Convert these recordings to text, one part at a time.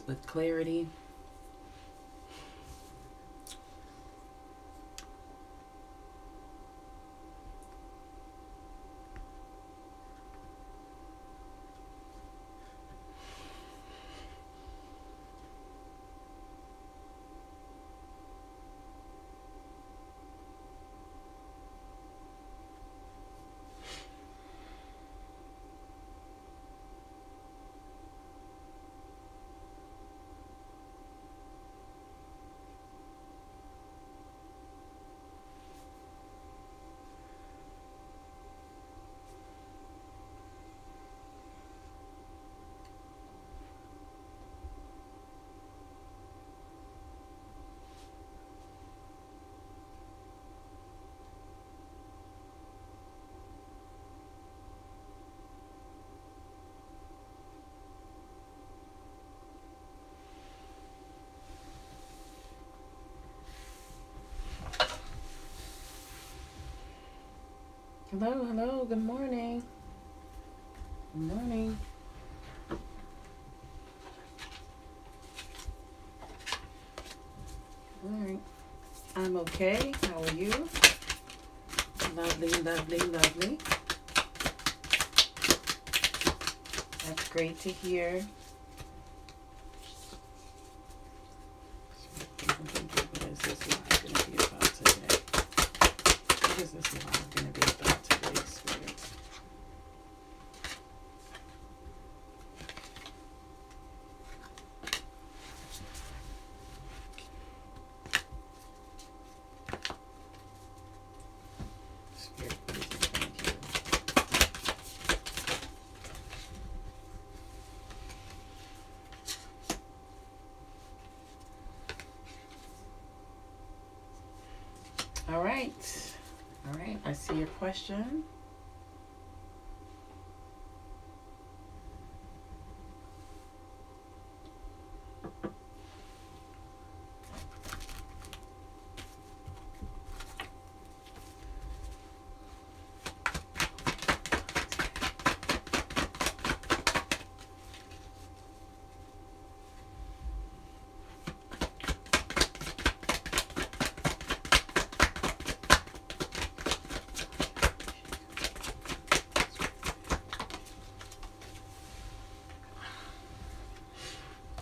with clarity. Hello, hello, good morning. Good morning. All right. I'm okay. How are you? Lovely, lovely, lovely. That's great to hear. What is this live going to be about today? What is this live going to be about today, Spirit? Spirit, please and thank you. All right. All right. I see your question.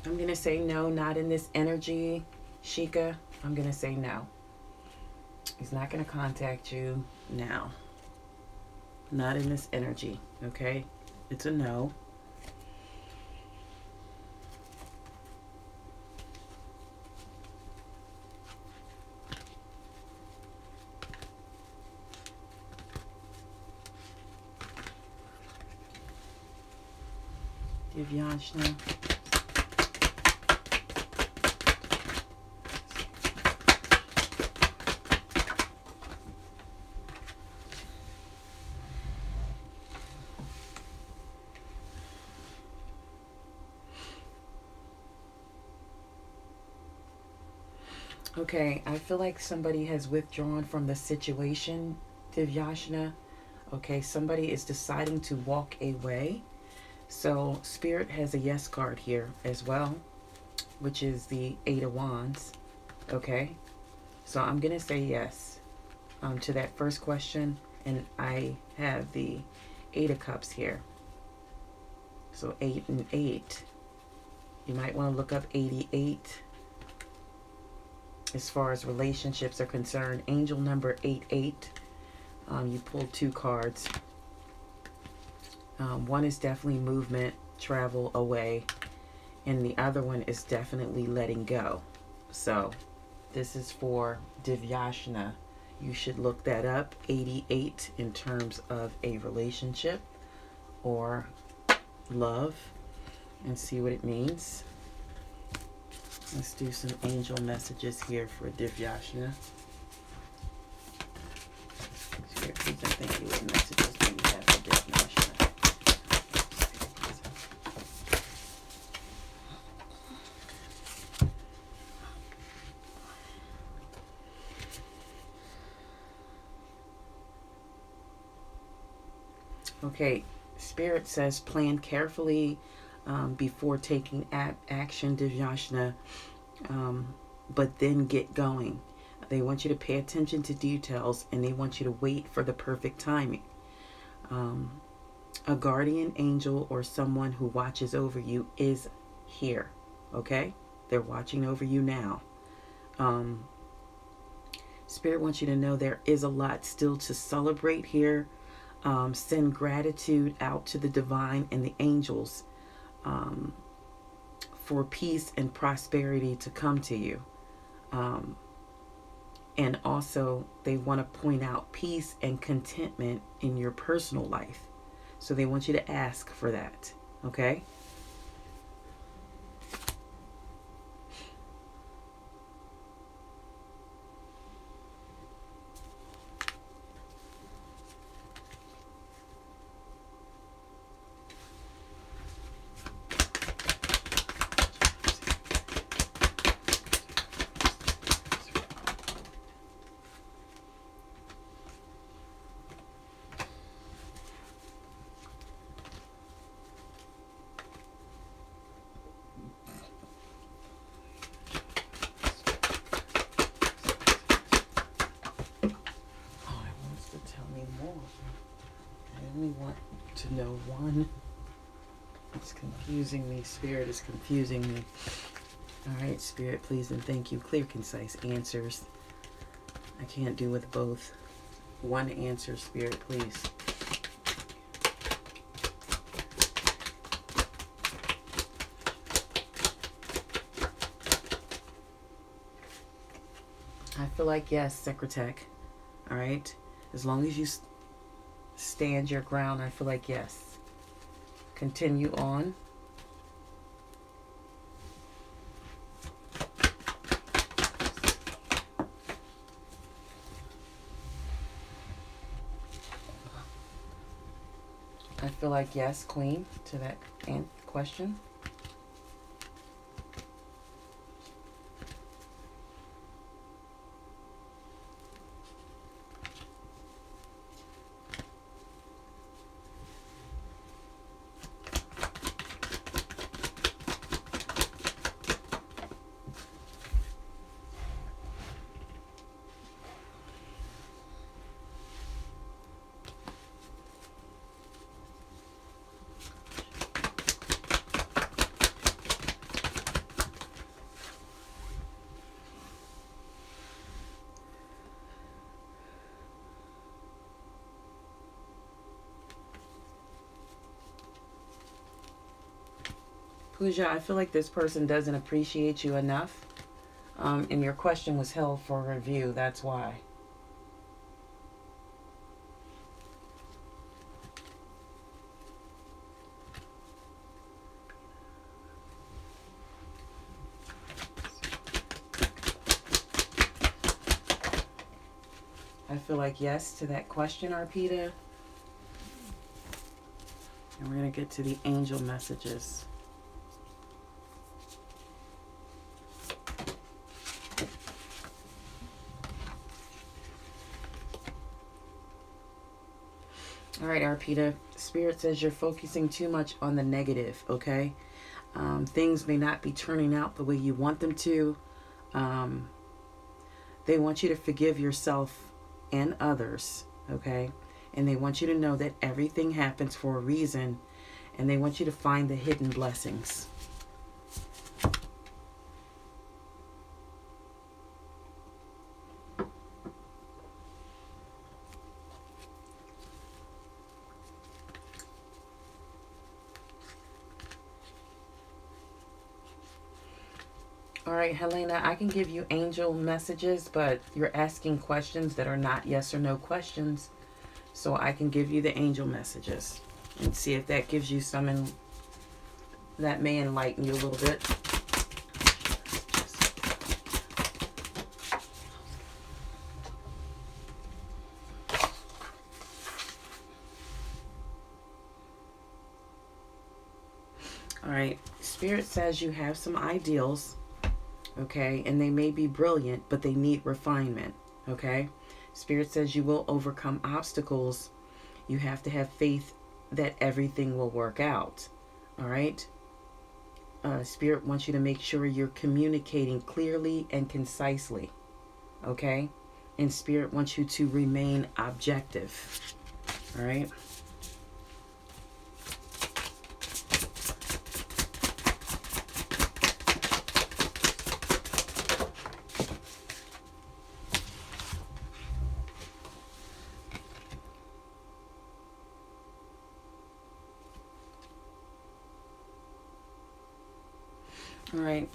I'm going to say no, not in this energy, Sheikah. I'm going to say no. He's not going to contact you now. Not in this energy, okay? It's a no. Divyanshna. Okay, I feel like somebody has withdrawn from the situation, Divyashna. Okay, somebody is deciding to walk away. So Spirit has a yes card here as well, which is the Eight of Wands. Okay, so I'm going to say yes to that first question. And I have the Eight of Cups here. So 8 and 8. You might want to look up 88. As far as relationships are concerned, angel number 88. You pulled 2 cards. One is definitely movement, travel away, and the other one is definitely letting go. So this is for Divyashna. You should look that up, 88, in terms of a relationship or love, and see what it means. Let's do some angel messages here for Divyashna. Spirit, please and thank you. What messages do you have for Divyashna? Okay, Spirit says plan carefully, before taking action, Divyashna, but then get going. They want you to pay attention to details, and they want you to wait for the perfect timing. A guardian angel or someone who watches over you is here, okay? They're watching over you now. Spirit wants you to know there is a lot still to celebrate here. Send gratitude out to the divine and the angels for peace and prosperity to come to you. And also, they want to point out peace and contentment in your personal life. So they want you to ask for that, okay? Want to know one. It's confusing me. Spirit is confusing me. All right, Spirit, please and thank you. Clear, concise answers. I can't do with both. One answer, Spirit, please. I feel like yes, Secretech. All right, as long as you stand your ground, I feel like yes. Continue on. I feel like yes, Queen, to that question. Pooja, I feel like this person doesn't appreciate you enough. And your question was held for review. That's why. I feel like yes to that question, Arpita. And we're going to get to the angel messages. All right, Arpita. Spirit says you're focusing too much on the negative, okay? Things may not be turning out the way you want them to. They want you to forgive yourself and others, okay? And they want you to know that everything happens for a reason, and they want you to find the hidden blessings. All right, Helena, I can give you angel messages, but you're asking questions that are not yes or no questions. So I can give you the angel messages and see if that gives you some, that may enlighten you a little bit. All right, Spirit says you have some ideals. Okay, and they may be brilliant, but they need refinement. Okay, Spirit says you will overcome obstacles. You have to have faith that everything will work out. All right, Spirit wants you to make sure you're communicating clearly and concisely. Okay? And Spirit wants you to remain objective. All right? All right.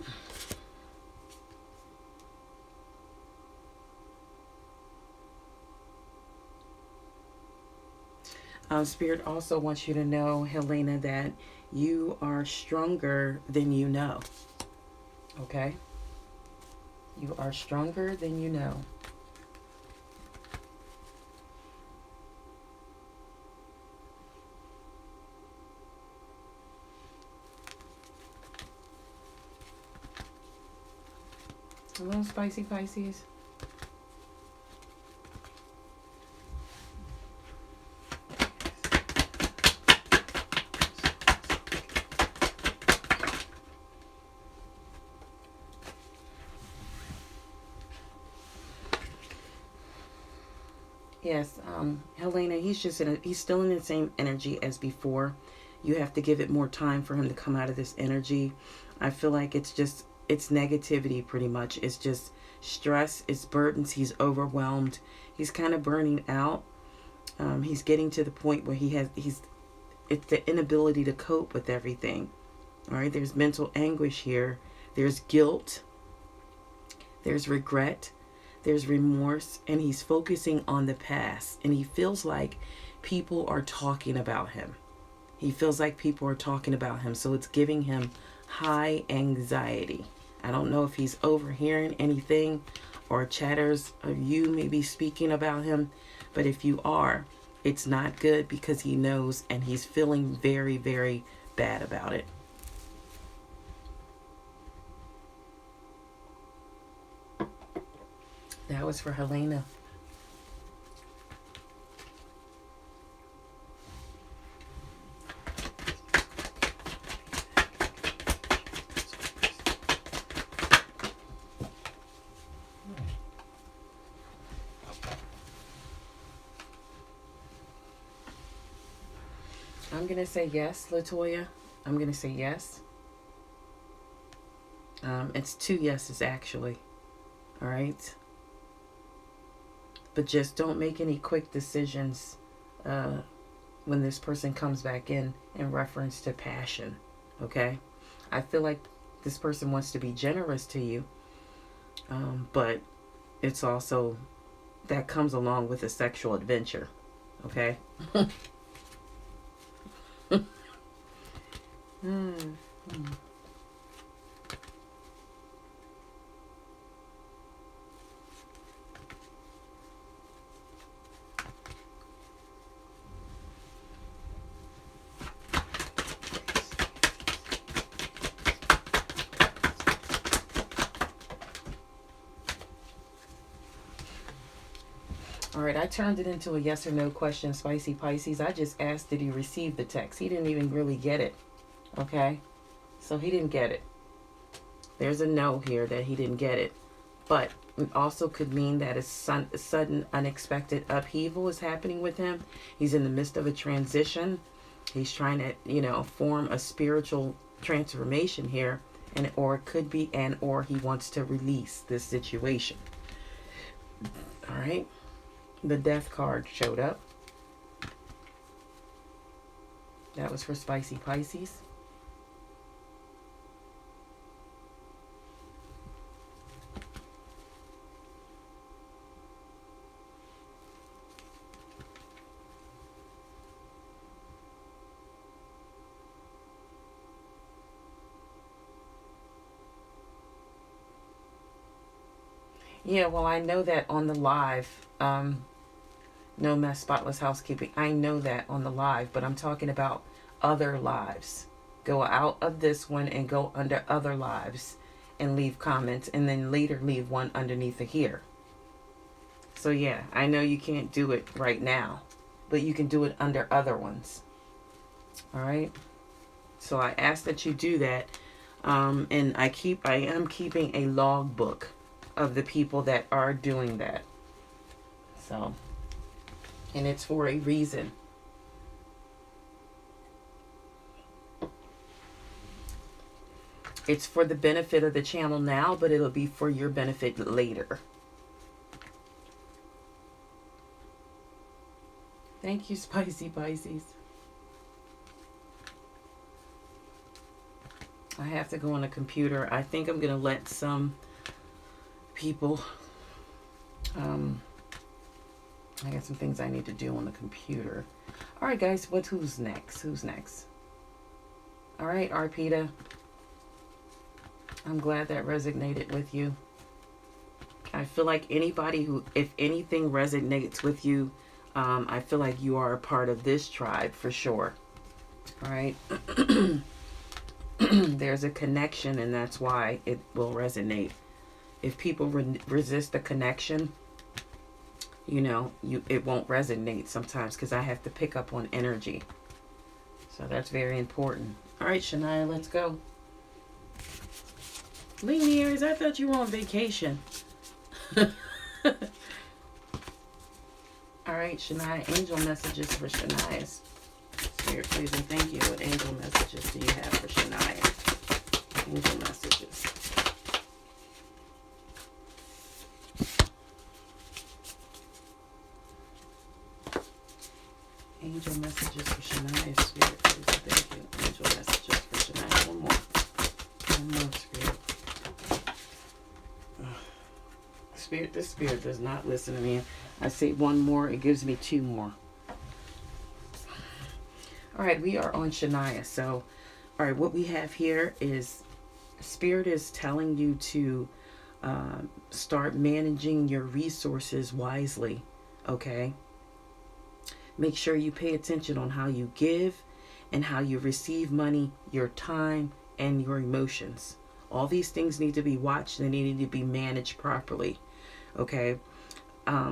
Spirit also wants you to know, Helena, that you are stronger than you know. Okay? You are stronger than you know. Hello, spicy Pisces. Yes, Helena, he's still in the same energy as before. You have to give it more time for him to come out of this energy. I feel like it's negativity pretty much. It's just stress, it's burdens, he's overwhelmed. He's kind of burning out. He's getting to the point where it's the inability to cope with everything. All right, there's mental anguish here. There's guilt. There's regret. There's remorse, and he's focusing on the past, and he feels like people are talking about him. He feels like people are talking about him, so it's giving him high anxiety. I don't know if he's overhearing anything or chatters of you maybe speaking about him, but if you are, it's not good because he knows, and he's feeling very, very bad about it. That was for Helena. I'm going to say yes, Latoya. I'm going to say yes. It's 2 yeses, actually. All right? But just don't make any quick decisions when this person comes back in reference to passion. Okay? I feel like this person wants to be generous to you. But it's also, that comes along with a sexual adventure. Okay? All right, I turned it into a yes or no question, Spicy Pisces. I just asked, did he receive the text? He didn't even really get it. Okay? So he didn't get it. There's a no here that he didn't get it. But it also could mean that a sudden, unexpected upheaval is happening with him. He's in the midst of a transition. He's trying to, form a spiritual transformation here. Or it could be, or he wants to release this situation. All right? The Death card showed up. That was for Spicy Pisces. Yeah, well, I know that on the live, No Mess, Spotless Housekeeping, I know that on the live, but I'm talking about other lives. Go out of this one and go under other lives and leave comments, and then later leave one underneath of here. So yeah, I know you can't do it right now, but you can do it under other ones. All right? So I ask that you do that. And I am keeping a logbook of the people that are doing that. So, and it's for a reason. It's for the benefit of the channel now, but it'll be for your benefit later. Thank you, Spicy Pisces. I have to go on the computer. I think I'm going to let some people... I got some things I need to do on the computer. All right, guys. Who's next? Who's next? All right, Arpita. I'm glad that resonated with you. I feel like anybody who, if anything resonates with you, I feel like you are a part of this tribe for sure. All right. There's a connection, and that's why it will resonate. If people resist the connection, you know, it won't resonate sometimes, because I have to pick up on energy. So that's very important. All right, Shania, let's go. Lumineers, I thought you were on vacation. All right, Shania, angel messages for Shania. Spirit, please and thank you. What angel messages do you have for Shania? Angel messages. Angel messages for Shania. Spirit, please and thank you. Angel messages for Shania. One more. One more, Spirit. Spirit, this Spirit does not listen to me. I say one more, it gives me two more. All right, we are on Shania. So, all right, what we have here is Spirit is telling you to start managing your resources wisely, okay? Make sure you pay attention on how you give and how you receive money, your time, and your emotions. All these things need to be watched and they need to be managed properly, okay?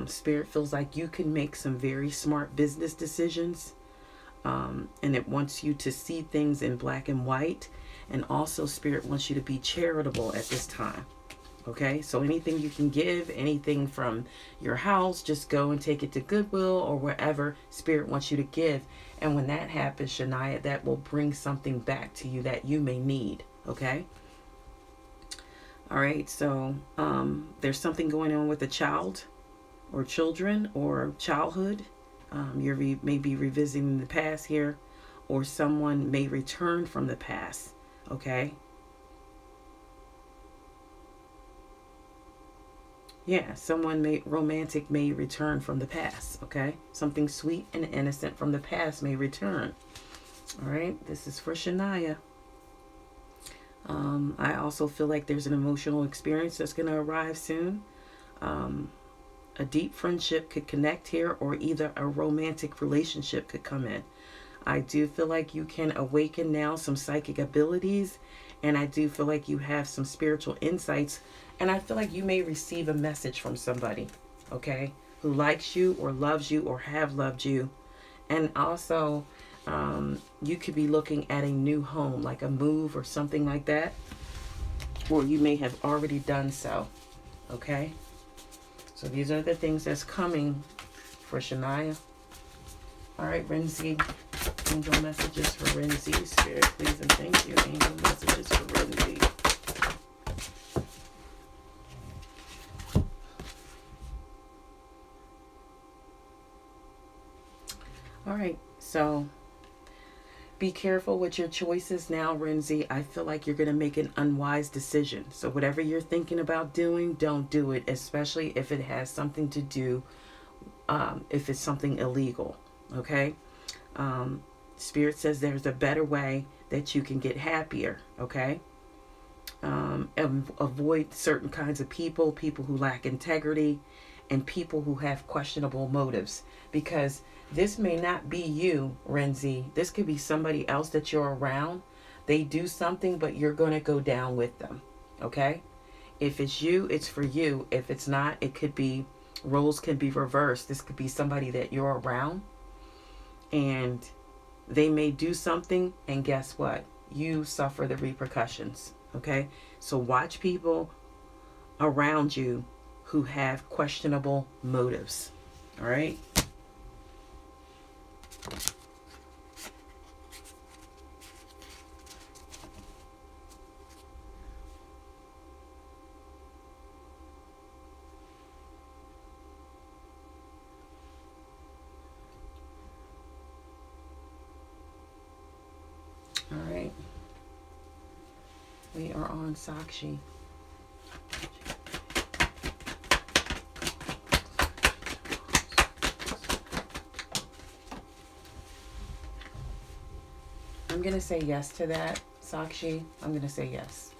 Spirit feels like you can make some very smart business decisions. And it wants you to see things in black and white. And also Spirit wants you to be charitable at this time. Okay, so anything you can give, anything from your house, just go and take it to Goodwill or wherever Spirit wants you to give. And when that happens, Shania, that will bring something back to you that you may need. Okay. All right, so there's something going on with a child or children or childhood. You may be revisiting the past here, or someone may return from the past. Okay. Yeah, someone romantic may return from the past, okay? Something sweet and innocent from the past may return. All right, this is for Shania. I also feel like there's an emotional experience that's going to arrive soon. A deep friendship could connect here, or either a romantic relationship could come in. I do feel like you can awaken now some psychic abilities, and I do feel like you have some spiritual insights. And I feel like you may receive a message from somebody, okay, who likes you or loves you or have loved you. And also, you could be looking at a new home, like a move or something like that. Or you may have already done so, okay? So these are the things that's coming for Shania. All right, Renzi. Angel messages for Renzi. Spirit, please and thank you. Angel messages for Renzi. All right, so be careful with your choices now, Renzi. I feel like you're going to make an unwise decision. So whatever you're thinking about doing, don't do it, especially if it has something to do, if it's something illegal, okay? Spirit says there's a better way that you can get happier, okay? Avoid certain kinds of people who lack integrity, and people who have questionable motives, because this may not be you, Renzi. This could be somebody else that you're around. They do something, but you're going to go down with them, okay? If it's you, it's for you. If it's not, it could be, roles can be reversed. This could be somebody that you're around, and they may do something, and guess what? You suffer the repercussions, Okay? So watch people around you who have questionable motives. All right? All right. We are on Sakshi. I'm going to say yes to that, Sakshi. I'm going to say yes.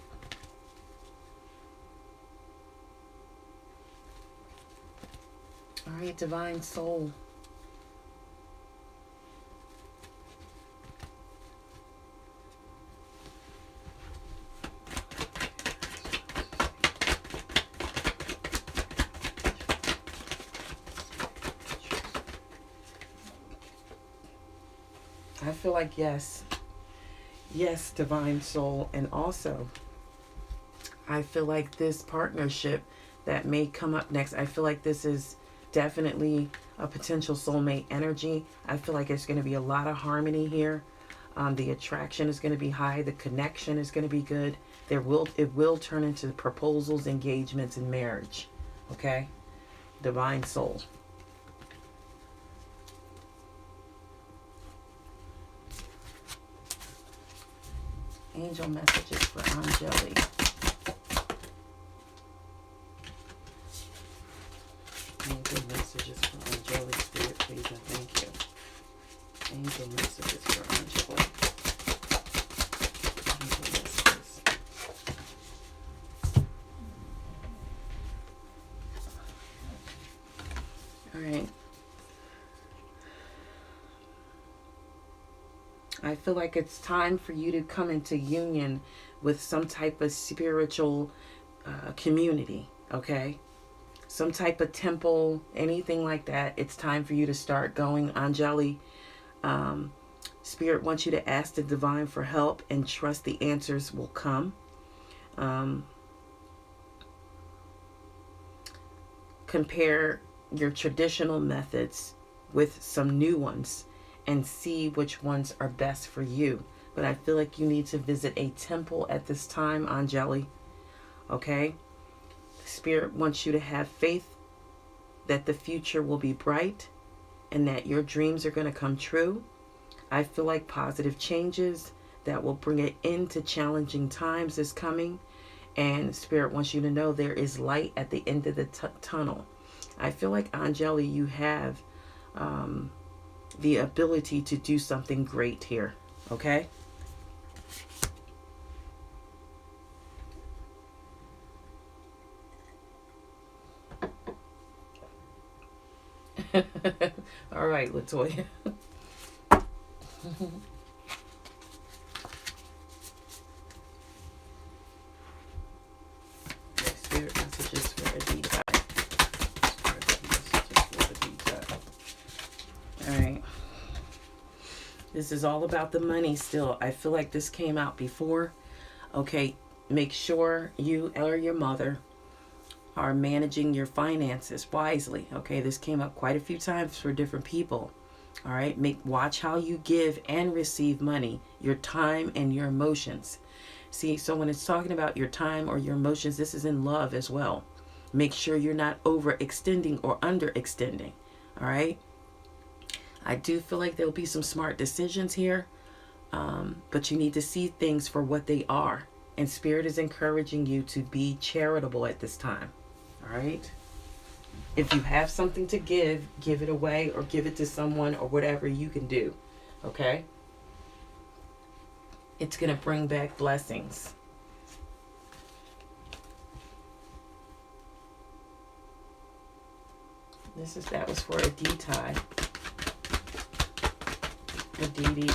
All right, Divine Soul. I feel like yes. Yes, Divine Soul. And also, I feel like this partnership that may come up next, I feel like this is definitely a potential soulmate energy. I feel like it's going to be a lot of harmony here. The attraction is going to be high. The connection is going to be good. It will turn into proposals, engagements, and marriage. Okay? Divine Soul. Angel messages for Angeli. Angel messages for Angeli. Spirit, please and thank you. Angel messages for Angeli. Angel messages. All right. I feel like it's time for you to come into union with some type of spiritual community, okay? Some type of temple, anything like that. It's time for you to start going, Angeli. Spirit wants you to ask the divine for help and trust the answers will come. Compare your traditional methods with some new ones and see which ones are best for you. But I feel like you need to visit a temple at this time, Angeli. Okay? Spirit wants you to have faith that the future will be bright and that your dreams are going to come true. I feel like positive changes that will bring an end to challenging times is coming. And Spirit wants you to know there is light at the end of the tunnel. I feel like, Angeli, you have the ability to do something great here. Okay? All right, Latoya. Spirit messages for Adita. All right. This is all about the money still. I feel like this came out before. Okay, make sure you or your mother are managing your finances wisely. Okay, this came up quite a few times for different people. All right, watch how you give and receive money, your time and your emotions. See, so when it's talking about your time or your emotions, this is in love as well. Make sure you're not overextending or underextending. All right. I do feel like there'll be some smart decisions here, but you need to see things for what they are. And Spirit is encouraging you to be charitable at this time. All right? If you have something to give it away or give it to someone or whatever you can do. Okay? It's going to bring back blessings. That was for Aditi. Aditi.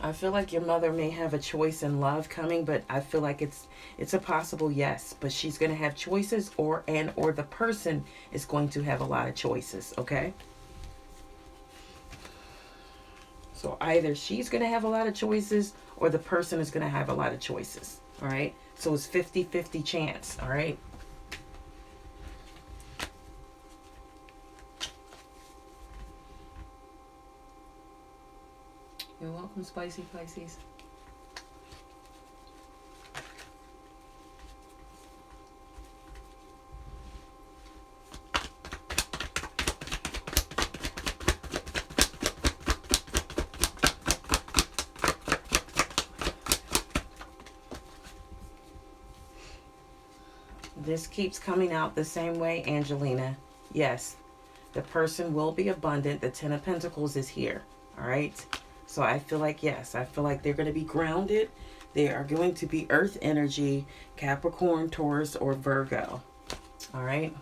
I feel like your mother may have a choice in love coming, but I feel like it's a possible yes, but she's going to have choices, or the person is going to have a lot of choices, okay? So either she's going to have a lot of choices or the person is going to have a lot of choices, all right? So it's 50-50 chance, all right? You're welcome, Spicy Pisces. This keeps coming out the same way, Angelina. Yes, the person will be abundant. The Ten of Pentacles is here, all right? So I feel like, yes, I feel like they're going to be grounded. They are going to be earth energy, Capricorn, Taurus, or Virgo. All right.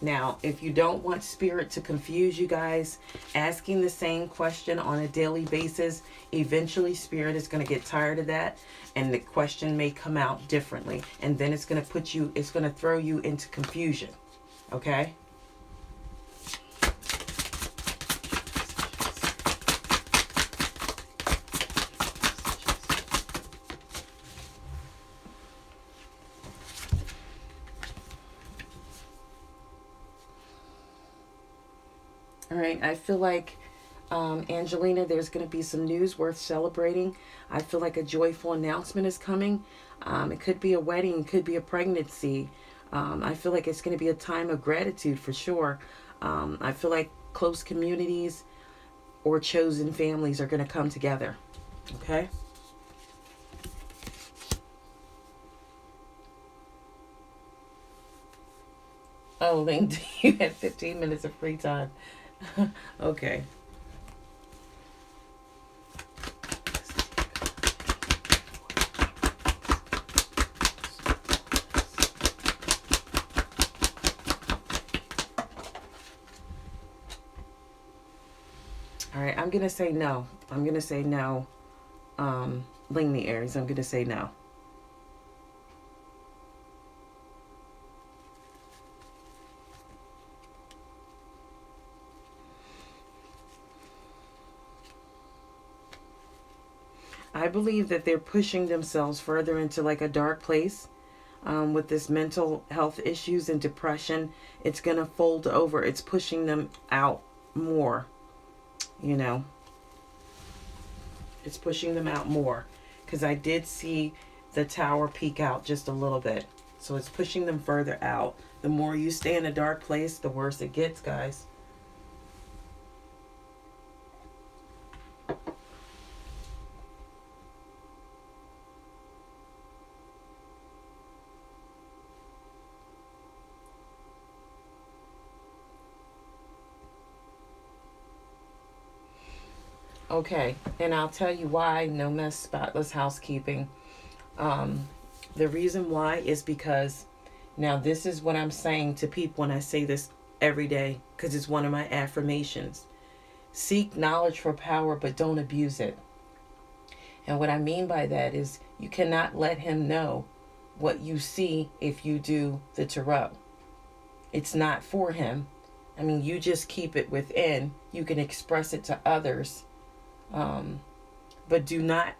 Now, if you don't want Spirit to confuse you guys, asking the same question on a daily basis, eventually Spirit is going to get tired of that, and the question may come out differently. And then it's going to throw you into confusion. Okay? All right, I feel like, Angelina, there's going to be some news worth celebrating. I feel like a joyful announcement is coming. It could be a wedding, it could be a pregnancy. I feel like it's going to be a time of gratitude for sure. I feel like close communities or chosen families are going to come together. Okay? Oh, Ling, you had 15 minutes of free time. Okay. All right, I'm going to say no. I'm going to say no. Ling the Aries, I'm going to say no. I believe that they're pushing themselves further into like a dark place with this mental health issues and depression. It's going to fold over. It's pushing them out more, you know. It's pushing them out more because I did see the tower peek out just a little bit. So it's pushing them further out. The more you stay in a dark place, the worse it gets, guys. Okay, and I'll tell you why no mess, spotless housekeeping. The reason why is because, now this is what I'm saying to people when I say this every day, because it's one of my affirmations. Seek knowledge for power, but don't abuse it. And what I mean by that is you cannot let him know what you see if you do the tarot. It's not for him. I mean, you just keep it within. You can express it to others. But do not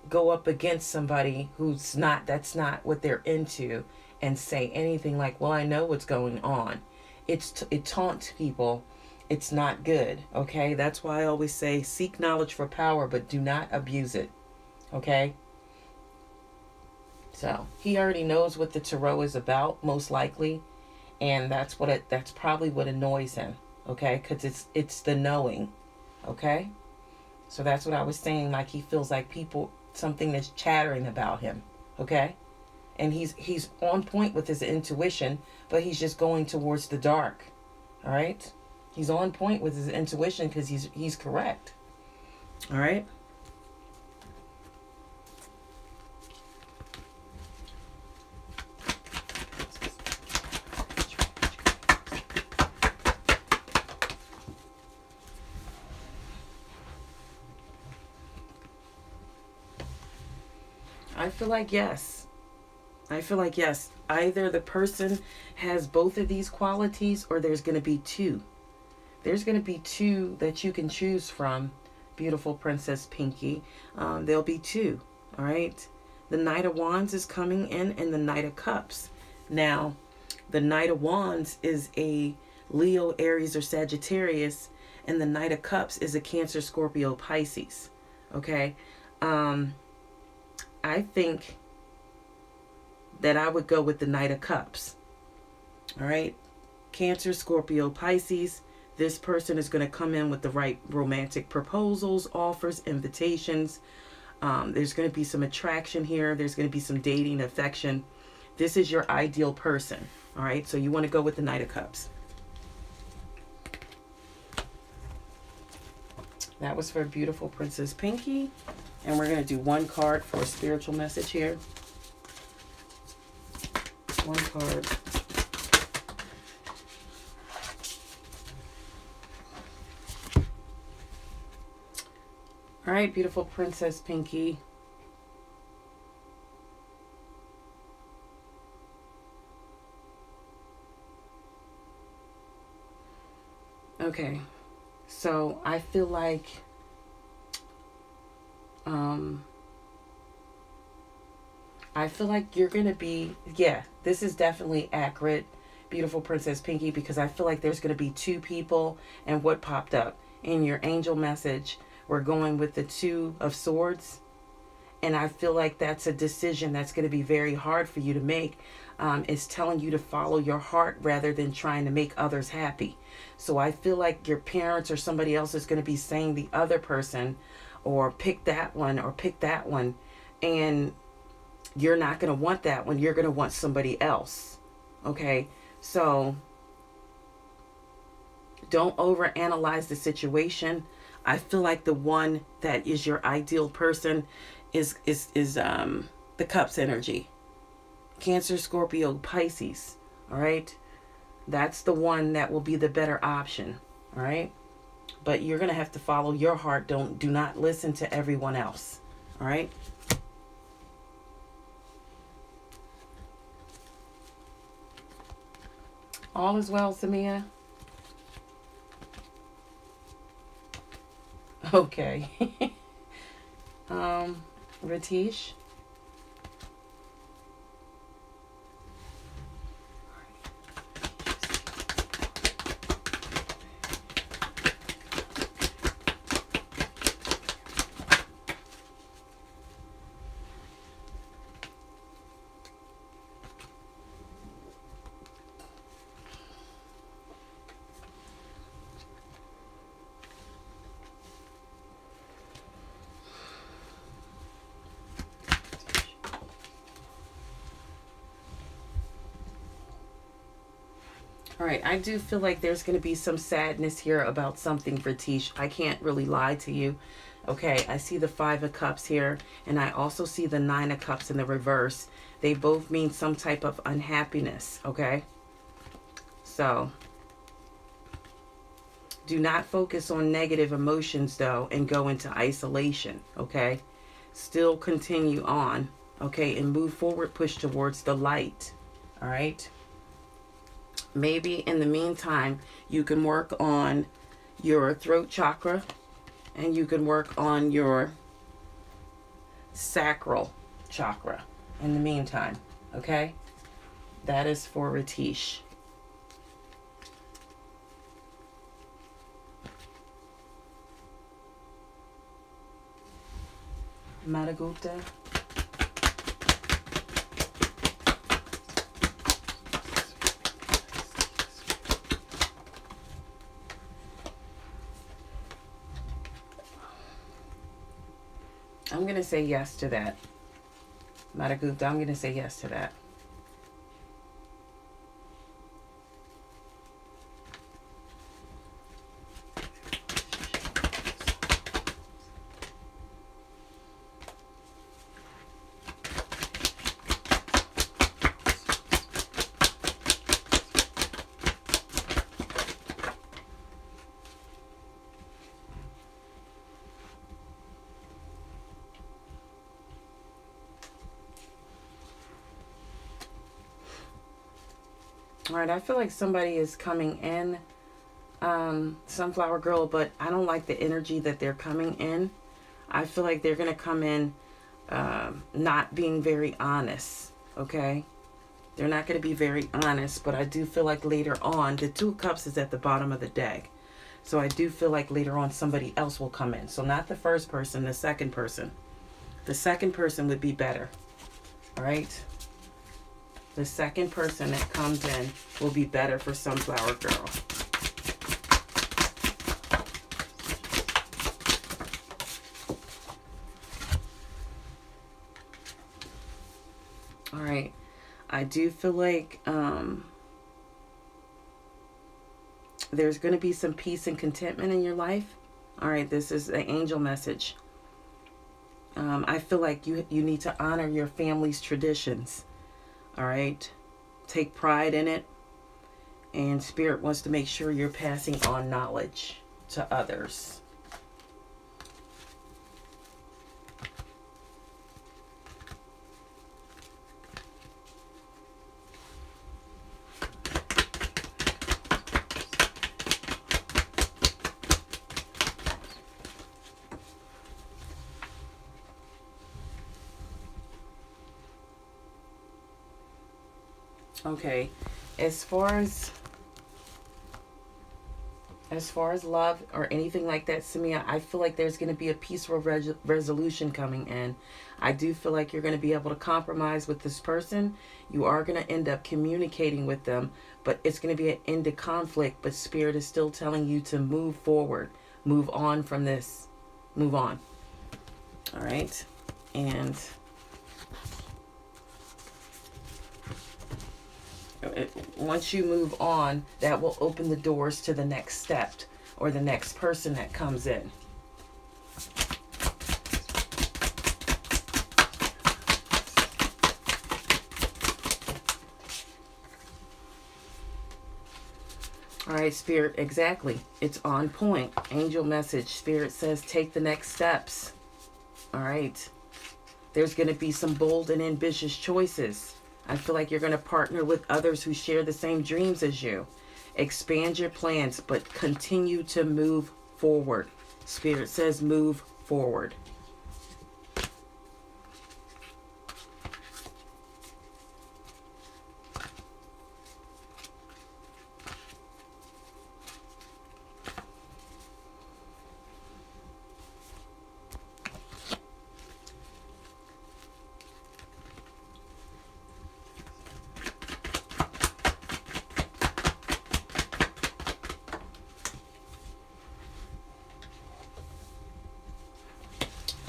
go up against somebody that's not what they're into and say anything like, well, I know what's going on. It taunts people. It's not good. Okay. That's why I always say seek knowledge for power, but do not abuse it. Okay. So he already knows what the tarot is about, most likely. And that's probably what annoys him. Okay. Cause it's the knowing. Okay. So that's what I was saying, like he feels like something that's chattering about him, okay? And he's on point with his intuition, but he's just going towards the dark, all right? He's on point with his intuition because he's correct, all right? I feel like yes. I feel like yes. Either the person has both of these qualities or there's going to be two. There's going to be two that you can choose from, beautiful Princess Pinky. There'll be two, all right? The Knight of Wands is coming in and the Knight of Cups. Now, the Knight of Wands is a Leo, Aries, or Sagittarius, and the Knight of Cups is a Cancer, Scorpio, Pisces, okay? I think that I would go with the Knight of Cups, all right? Cancer, Scorpio, Pisces. This person is going to come in with the right romantic proposals, offers, invitations. There's going to be some attraction here. There's going to be some dating, affection. This is your ideal person. All right. So you want to go with the Knight of Cups. That was for beautiful Princess Pinky. And we're going to do one card for a spiritual message here. One card. All right, beautiful Princess Pinky. Okay, so I feel like you're gonna be, yeah, this is definitely accurate, beautiful Princess Pinky, because I feel like there's gonna be two people, and what popped up in your angel message, we're going with the Two of Swords. And I feel like that's a decision that's going to be very hard for you to make. It's telling you to follow your heart rather than trying to make others happy. So I feel like your parents or somebody else is going to be saying the other person, or pick that one or pick that one. And you're not going to want that one. You're going to want somebody else. Okay. So don't overanalyze the situation. I feel like the one that is your ideal person is the Cups energy. Cancer, Scorpio, Pisces. All right. That's the one that will be the better option. All right. But you're going to have to follow your heart. Do not listen to everyone else. All right. All is well, Samia. Okay. Ratish. All right, I do feel like there's going to be some sadness here about something, Ratish. I can't really lie to you. Okay, I see the Five of Cups here, and I also see the Nine of Cups in the reverse. They both mean some type of unhappiness, okay? So, do not focus on negative emotions, though, and go into isolation, okay? Still continue on, okay, and move forward, push towards the light, all right? Maybe in the meantime, you can work on your throat chakra and you can work on your sacral chakra in the meantime, okay? That is for Ratish. Madagupta. I'm going to say yes to that. Madagupta, I'm going to say yes to that. All right, I feel like somebody is coming in, Sunflower Girl, but I don't like the energy that they're coming in. I feel like they're going to come in not being very honest, okay? They're not going to be very honest, but I do feel like later on, the Two of Cups is at the bottom of the deck. So I do feel like later on somebody else will come in. So not the first person, the second person. The second person would be better, all right? The second person that comes in will be better for Sunflower Girl. All right. I do feel like there's going to be some peace and contentment in your life. All right. This is an angel message. I feel like you need to honor your family's traditions. All right. Take pride in it. And Spirit wants to make sure you're passing on knowledge to others. Okay, as far as love or anything like that, Samia, I feel like there's going to be a peaceful resolution coming in. I do feel like you're going to be able to compromise with this person. You are going to end up communicating with them, but it's going to be an end to conflict. But Spirit is still telling you to move forward, move on from this, move on. All right, and once you move on, that will open the doors to the next step or the next person that comes in. All right, Spirit, exactly. It's on point. Angel message. Spirit says take the next steps. All right. There's going to be some bold and ambitious choices. I feel like you're going to partner with others who share the same dreams as you. Expand your plans, but continue to move forward. Spirit says move forward.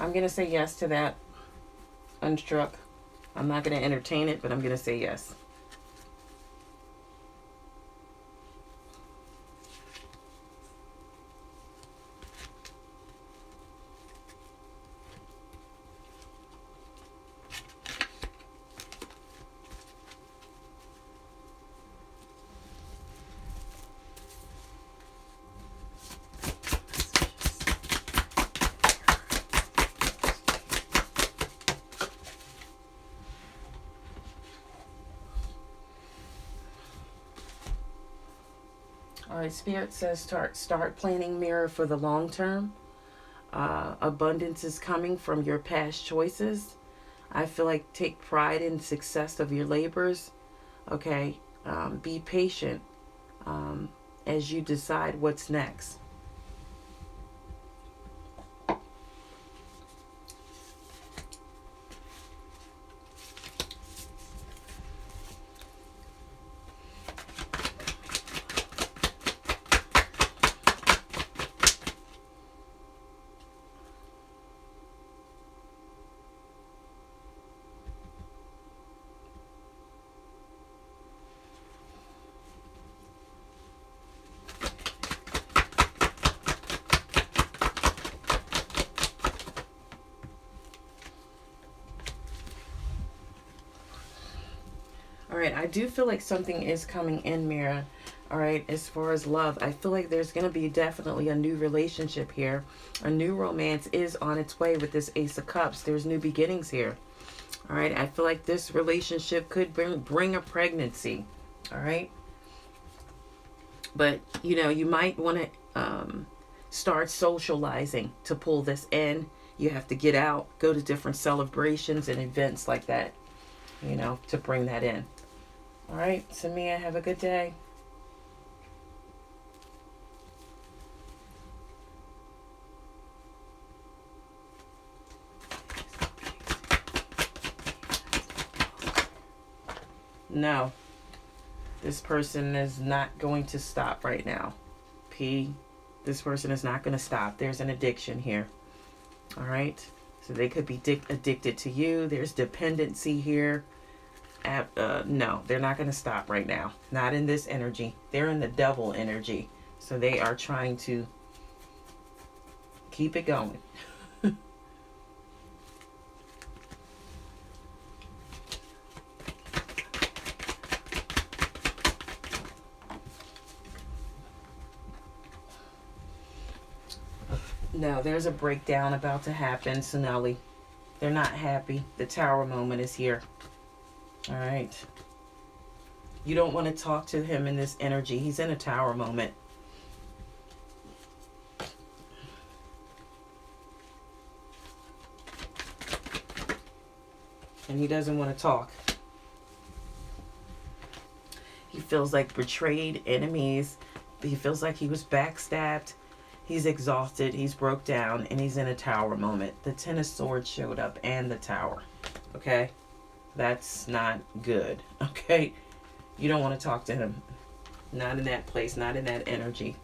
I'm going to say yes to that, Unstruck. I'm not going to entertain it, but I'm going to say yes. All right, Spirit says start planning, Mirror, for the long term. Abundance is coming from your past choices. I feel like take pride in success of your labors. Okay, be patient as you decide what's next. All right, I do feel like something is coming in, Mira. All right, as far as love, I feel like there's going to be definitely a new relationship here. A new romance is on its way with this Ace of Cups. There's new beginnings here. All right, I feel like this relationship could bring a pregnancy. All right, But, you know, you might want to start socializing to pull this in. You have to get out, go to different celebrations and events like that, you know, to bring that in. All right, Samia, have a good day. No, this person is not going to stop right now. P, this person is not going to stop. There's an addiction here. All right, so they could be addicted to you. There's dependency here. No, they're not going to stop right now. Not in this energy. They're in the devil energy. So they are trying to keep it going. No, there's a breakdown about to happen, Sonelli. They're not happy. The tower moment is here. All right. You don't want to talk to him in this energy. He's in a tower moment. And he doesn't want to talk. He feels like betrayed, enemies. He feels like he was backstabbed. He's exhausted. He's broke down. And he's in a tower moment. The Ten of Swords showed up and the tower. Okay? That's not good. Okay? You don't want to talk to him. Not in that place. Not in that energy.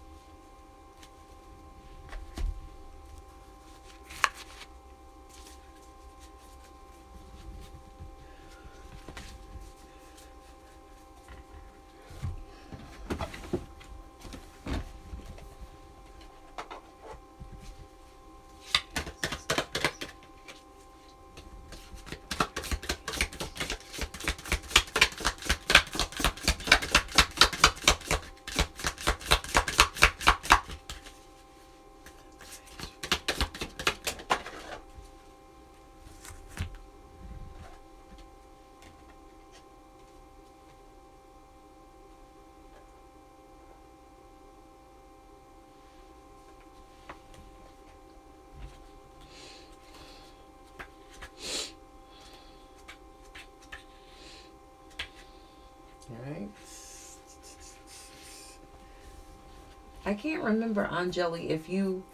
Alright. I can't remember, Angeli, if you...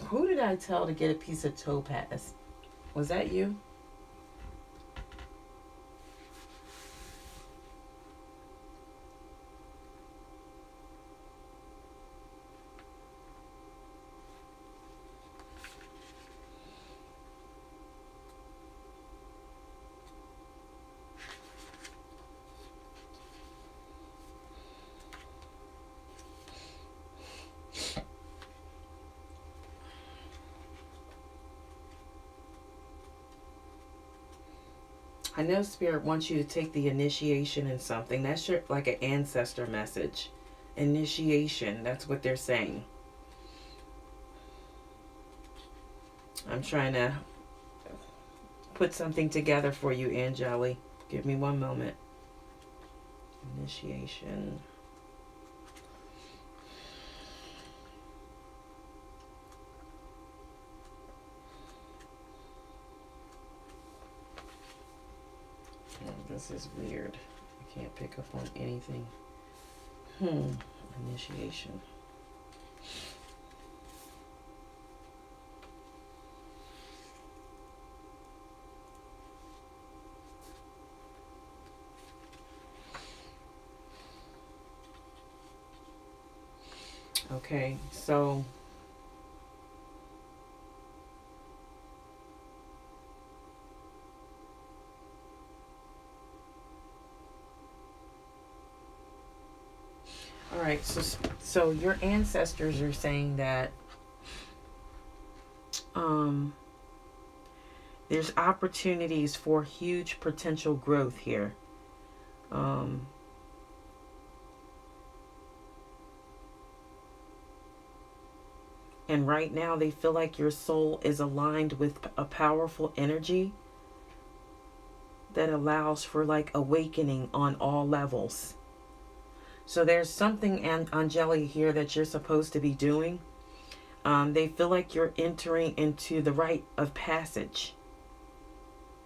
Who did I tell to get a piece of topaz? Was that you? I know Spirit wants you to take the initiation in something. That's your, like an ancestor message. Initiation, that's what they're saying. I'm trying to put something together for you, Angeli. Give me one moment. Initiation. This is weird. I can't pick up on anything. Initiation. Okay, so all right, so your ancestors are saying that there's opportunities for huge potential growth here. And right now they feel like your soul is aligned with a powerful energy that allows for like awakening on all levels. So there's something, Angeli, here that you're supposed to be doing. They feel like you're entering into the rite of passage,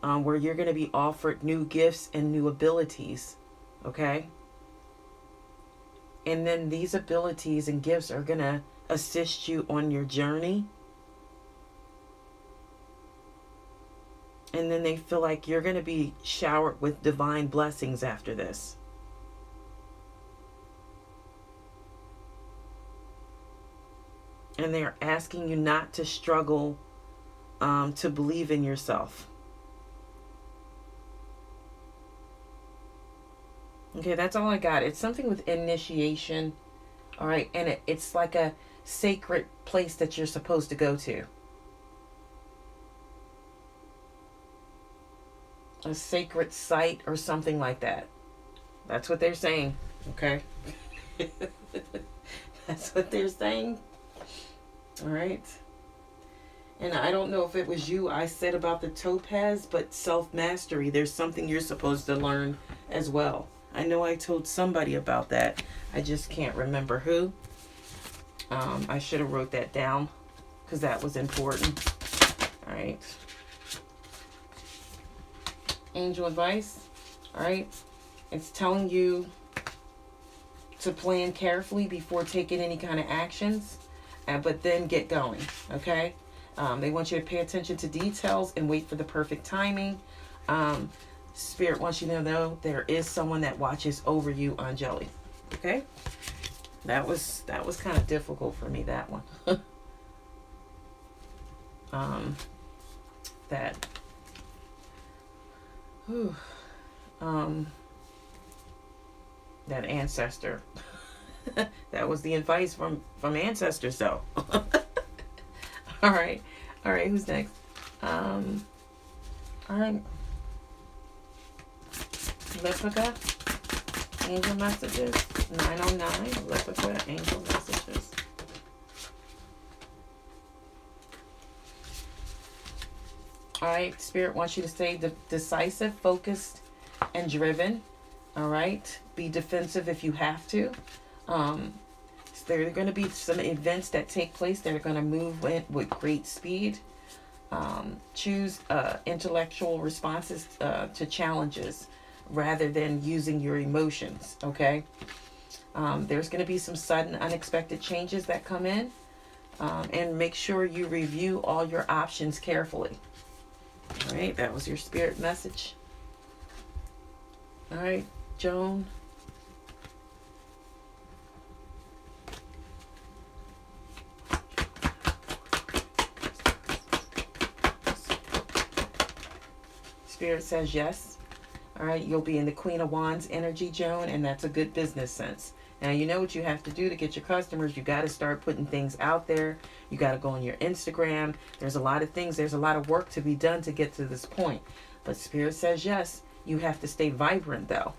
where you're going to be offered new gifts and new abilities. Okay? And then these abilities and gifts are going to assist you on your journey. And then they feel like you're going to be showered with divine blessings after this. And they're asking you not to struggle to believe in yourself. Okay, that's all I got. It's something with initiation. All right, and it's like a sacred place that you're supposed to go to. A sacred site or something like that. That's what they're saying. Okay. That's what they're saying. All right. And I don't know if it was you I said about the topaz, but self-mastery. There's something you're supposed to learn as well. I know I told somebody about that. I just can't remember who. I should have wrote that down because that was important. All right. Angel advice. All right. It's telling you to plan carefully before taking any kind of actions, but then get going. Okay. They want you to pay attention to details and wait for the perfect timing. Spirit wants you to know there is someone that watches over you, Angeli. Okay? That was kind of difficult for me, that one. That that ancestor. That was the advice from ancestors though. All right. All right, who's next? All right. Lepica, angel messages, 909, Lepica, angel messages. All right, Spirit wants you to stay decisive, focused, and driven. All right, be defensive if you have to. There are going to be some events that take place that are going to move with great speed. Choose intellectual responses to challenges rather than using your emotions, okay? There's going to be some sudden, unexpected changes that come in. And make sure you review all your options carefully. All right, that was your spirit message. All right, Joan. Spirit says yes. All right, you'll be in the Queen of Wands energy, Joan, and that's a good business sense. Now, you know what you have to do to get your customers. You got to start putting things out there. You got to go on your Instagram. There's a lot of things. There's a lot of work to be done to get to this point. But Spirit says yes. You have to stay vibrant, though.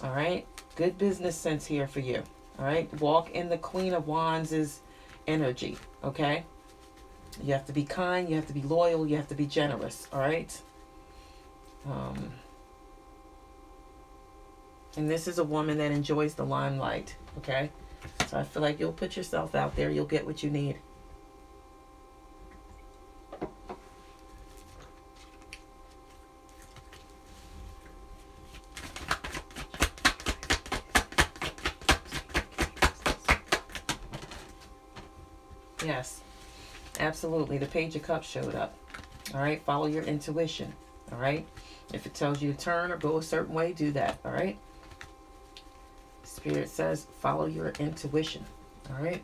All right, good business sense here for you. All right, walk in the Queen of Wands' energy, okay? You have to be kind. You have to be loyal. You have to be generous, all right? And this is a woman that enjoys the limelight, okay? So I feel like you'll put yourself out there. You'll get what you need. Yes, absolutely. The Page of Cups showed up. All right, follow your intuition. All right, if it tells you to turn or go a certain way, do that. All right. Spirit says follow your intuition. All right.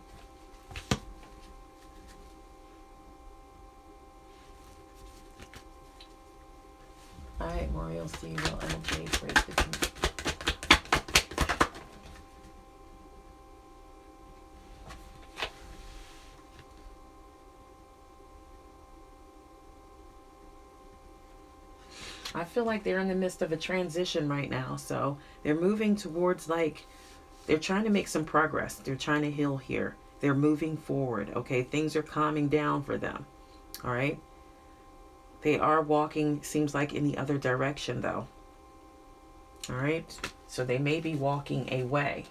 All right, Mario, see you well. MJ, great to meet you. I feel like they're in the midst of a transition right now. So they're moving towards, like, they're trying to make some progress. They're trying to heal here. They're moving forward. Okay, things are calming down for them. All right. They are walking, seems like, in the other direction, though. All right. So they may be walking away.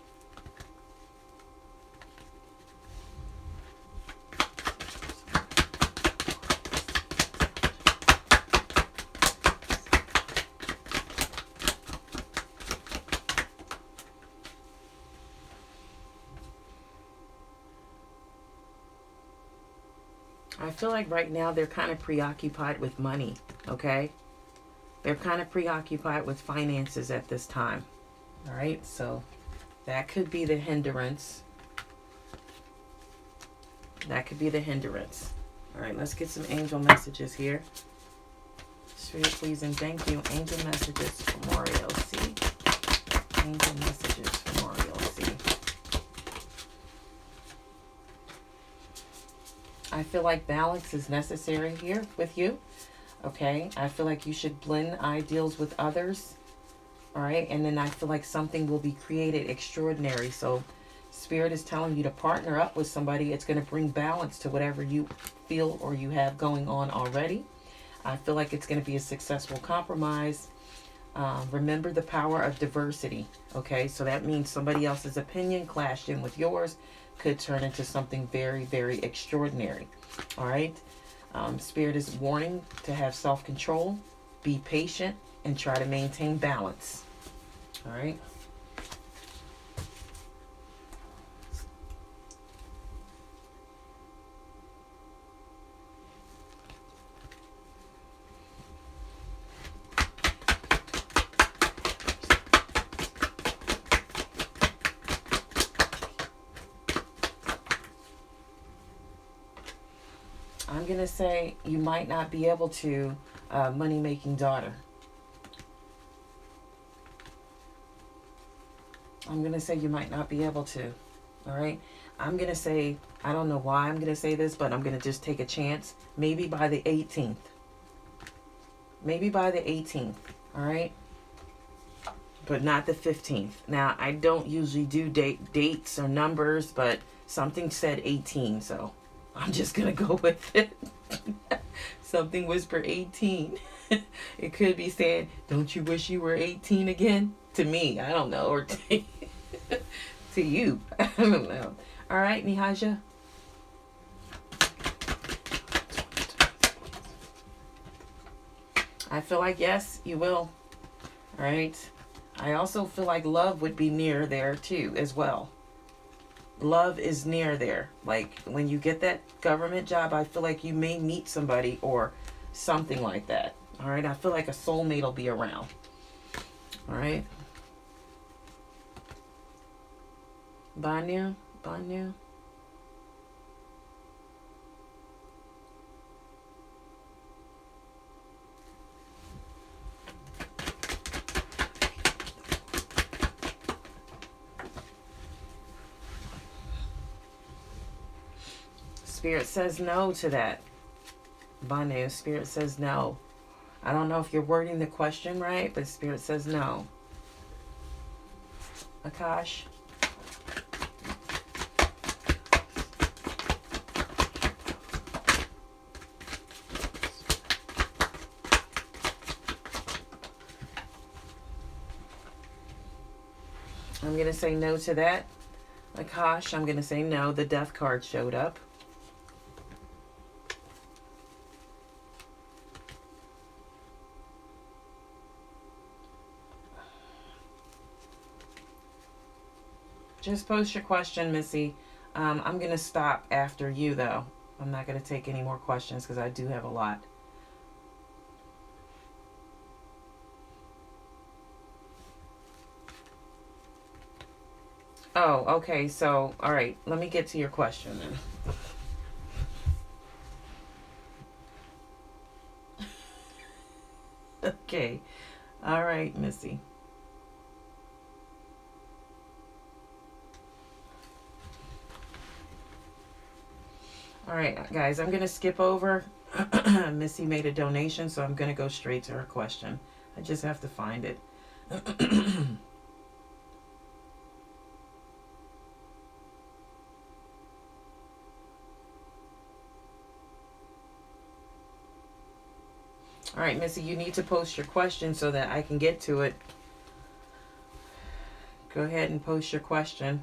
I feel like right now they're kind of preoccupied with money, okay? They're kind of preoccupied with finances at this time. All right, so that could be the hindrance. That could be the hindrance. All right, let's get some angel messages here. Spirit, please, and thank you. Angel messages for Mario C. Angel messages for Mario C. I feel like balance is necessary here with you. Okay, I feel like you should blend ideals with others. All right, and then I feel like something will be created extraordinary. So Spirit is telling you to partner up with somebody. It's going to bring balance to whatever you feel or you have going on already. I feel like it's going to be a successful compromise. Remember the power of diversity. Okay, so that means somebody else's opinion clashed in with yours could turn into something very, very extraordinary. All right. Spirit is warning to have self-control, be patient, and try to maintain balance. All right. I'm going to say you might not be able to money-making daughter. I'm going to say you might not be able to. All right. I'm going to say, I don't know why I'm going to say this, but I'm going to just take a chance. Maybe by the 18th. Maybe by the 18th. All right. But not the 15th. Now, I don't usually do dates or numbers, but something said 18, so I'm just going to go with it. Something whisper 18. It could be saying, don't you wish you were 18 again? To me, I don't know. Or to you. I don't know. All right, Nihaja. I feel like, yes, you will. All right. I also feel like love would be near there too as well. Love is near there. Like when you get that government job, I feel like you may meet somebody or something like that. All right. I feel like a soulmate will be around. All right. Banya. Banya. Spirit says no to that. Banu, Spirit says no. I don't know if you're wording the question right, but Spirit says no. Akash. I'm going to say no to that. Akash, I'm going to say no. The death card showed up. Just post your question, Missy. I'm going to stop after you, though. I'm not going to take any more questions because I do have a lot. Oh, okay. So, all right. Let me get to your question then. Okay. All right, Missy. All right, guys, I'm going to skip over. Missy made a donation, so I'm going to go straight to her question. I just have to find it. All right, Missy, you need to post your question so that I can get to it. Go ahead and post your question.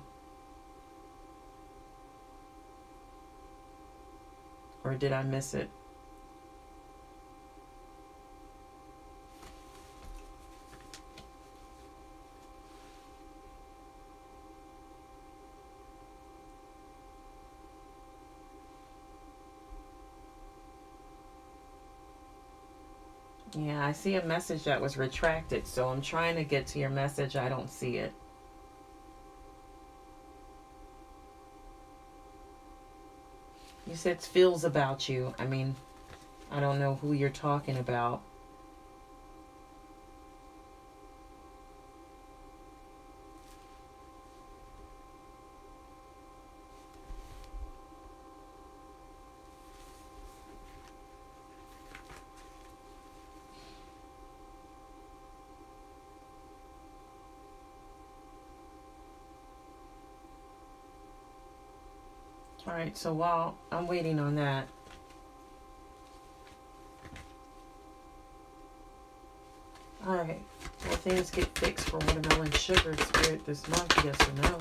Or did I miss it? Yeah, I see a message that was retracted, so I'm trying to get to your message. I don't see it. You said feels about you. I mean, I don't know who you're talking about. All right, so while I'm waiting on that, all right, will things get fixed for watermelon sugar spirit this month? Yes or no?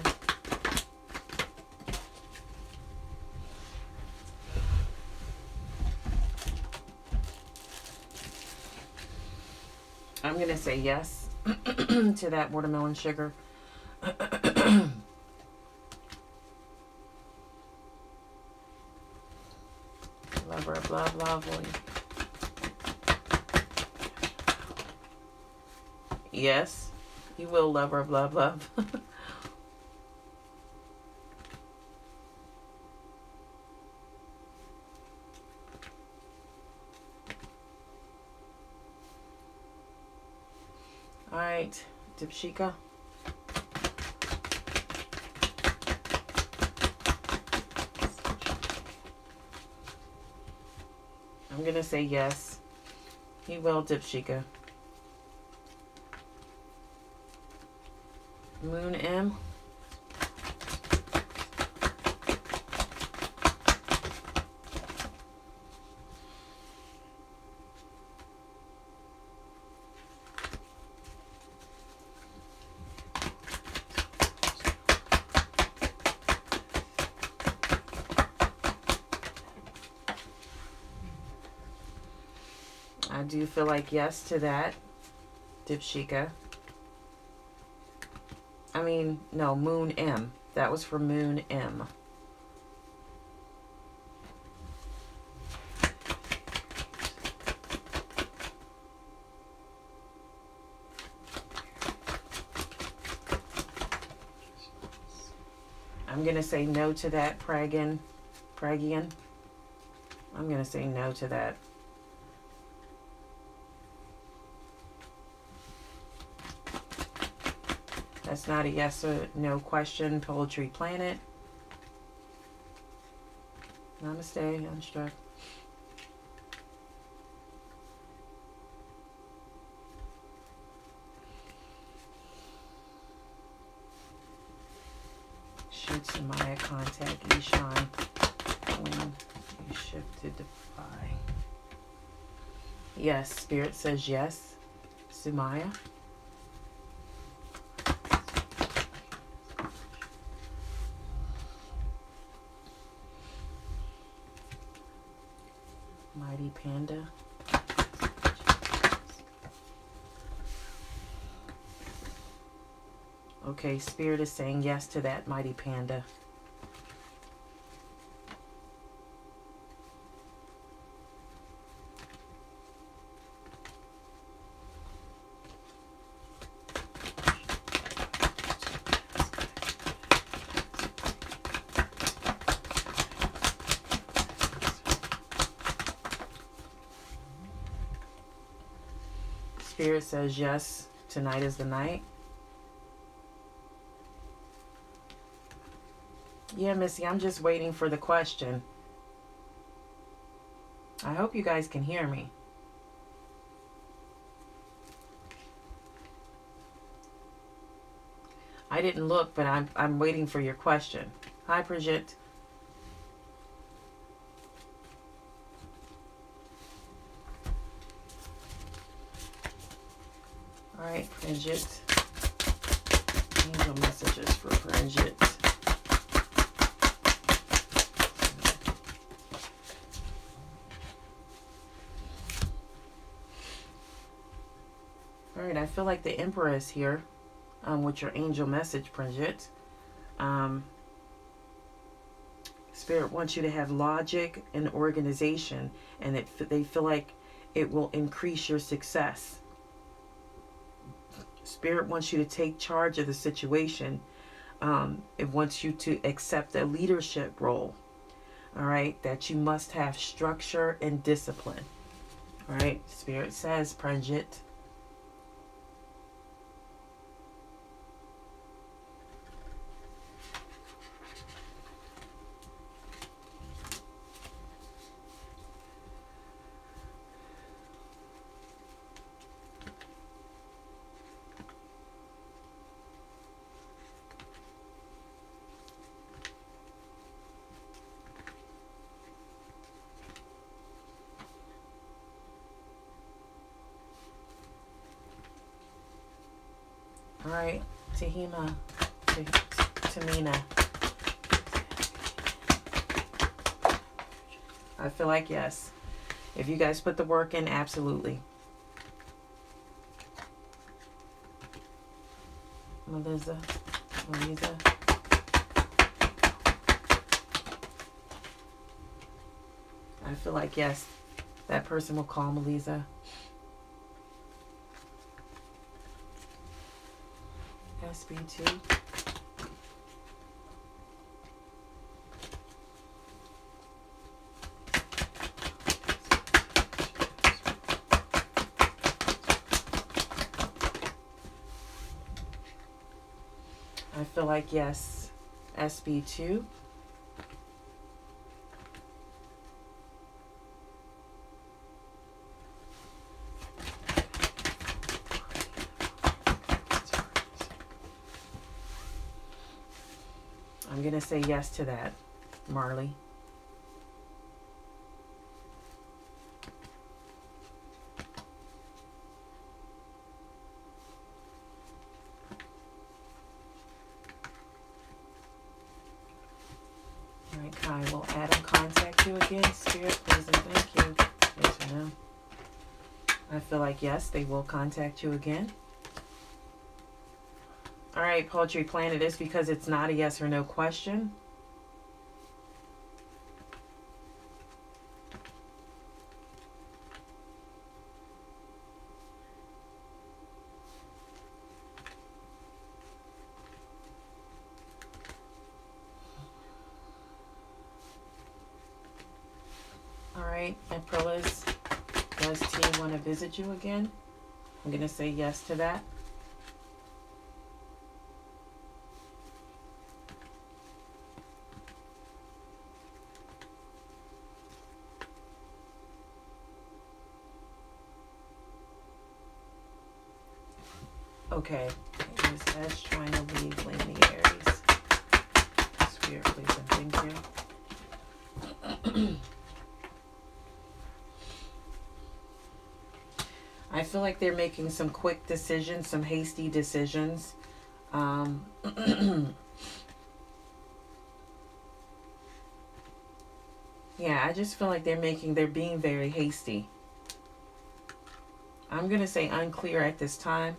I'm going to say yes to that watermelon sugar. Lover of love, lovely. Yes, you will, lover of love, love. All right, Dipshika. I'm going to say yes. He will, Dipshika. Moon M. I do feel like yes to that, Dipshika. I mean, no, Moon M. That was for Moon M. I'm going to say no to that, Pragian. I'm going to say no to that. That's not a yes or no question, Poetry Planet. Namaste, Unstruck. Should Samaya contact Ishan when you shift to Defy? Yes, Spirit says yes, Sumaya. Mighty Panda. Okay, Spirit is saying yes to that, Mighty Panda. Spirit says yes, tonight is the night. Yeah, Missy, I'm just waiting for the question. I hope you guys can hear me. I didn't look, but I'm waiting for your question. Hi, Brigitte. All right, Brigitte. Angel messages for Brigitte. All right, I feel like the Emperor is here with your angel message, Brigitte. Spirit wants you to have logic and organization, and they feel like it will increase your success. Spirit wants you to take charge of the situation. It wants you to accept a leadership role. All right, that you must have structure and discipline. All right, Spirit says, Pranjit. All right, Tamina. I feel like yes. If you guys put the work in, absolutely. Melissa. I feel like yes, that person will call Melissa. SB2. I feel like yes, SB2. I'm going to say yes to that, Marley. All right, Kai, will Adam contact you again? Spirit, please and thank you. Yes or no? I feel like yes, they will contact you again. All right, Poetry Planet, is because it's not a yes or no question. All right, Aprilis, does T want to visit you again? I'm going to say yes to that. Okay, is S trying to leave Lady Aries? Spirit, please and thank you. I feel like they're making some quick decisions, some hasty decisions. Yeah, I just feel like they're being very hasty. I'm going to say unclear at this time.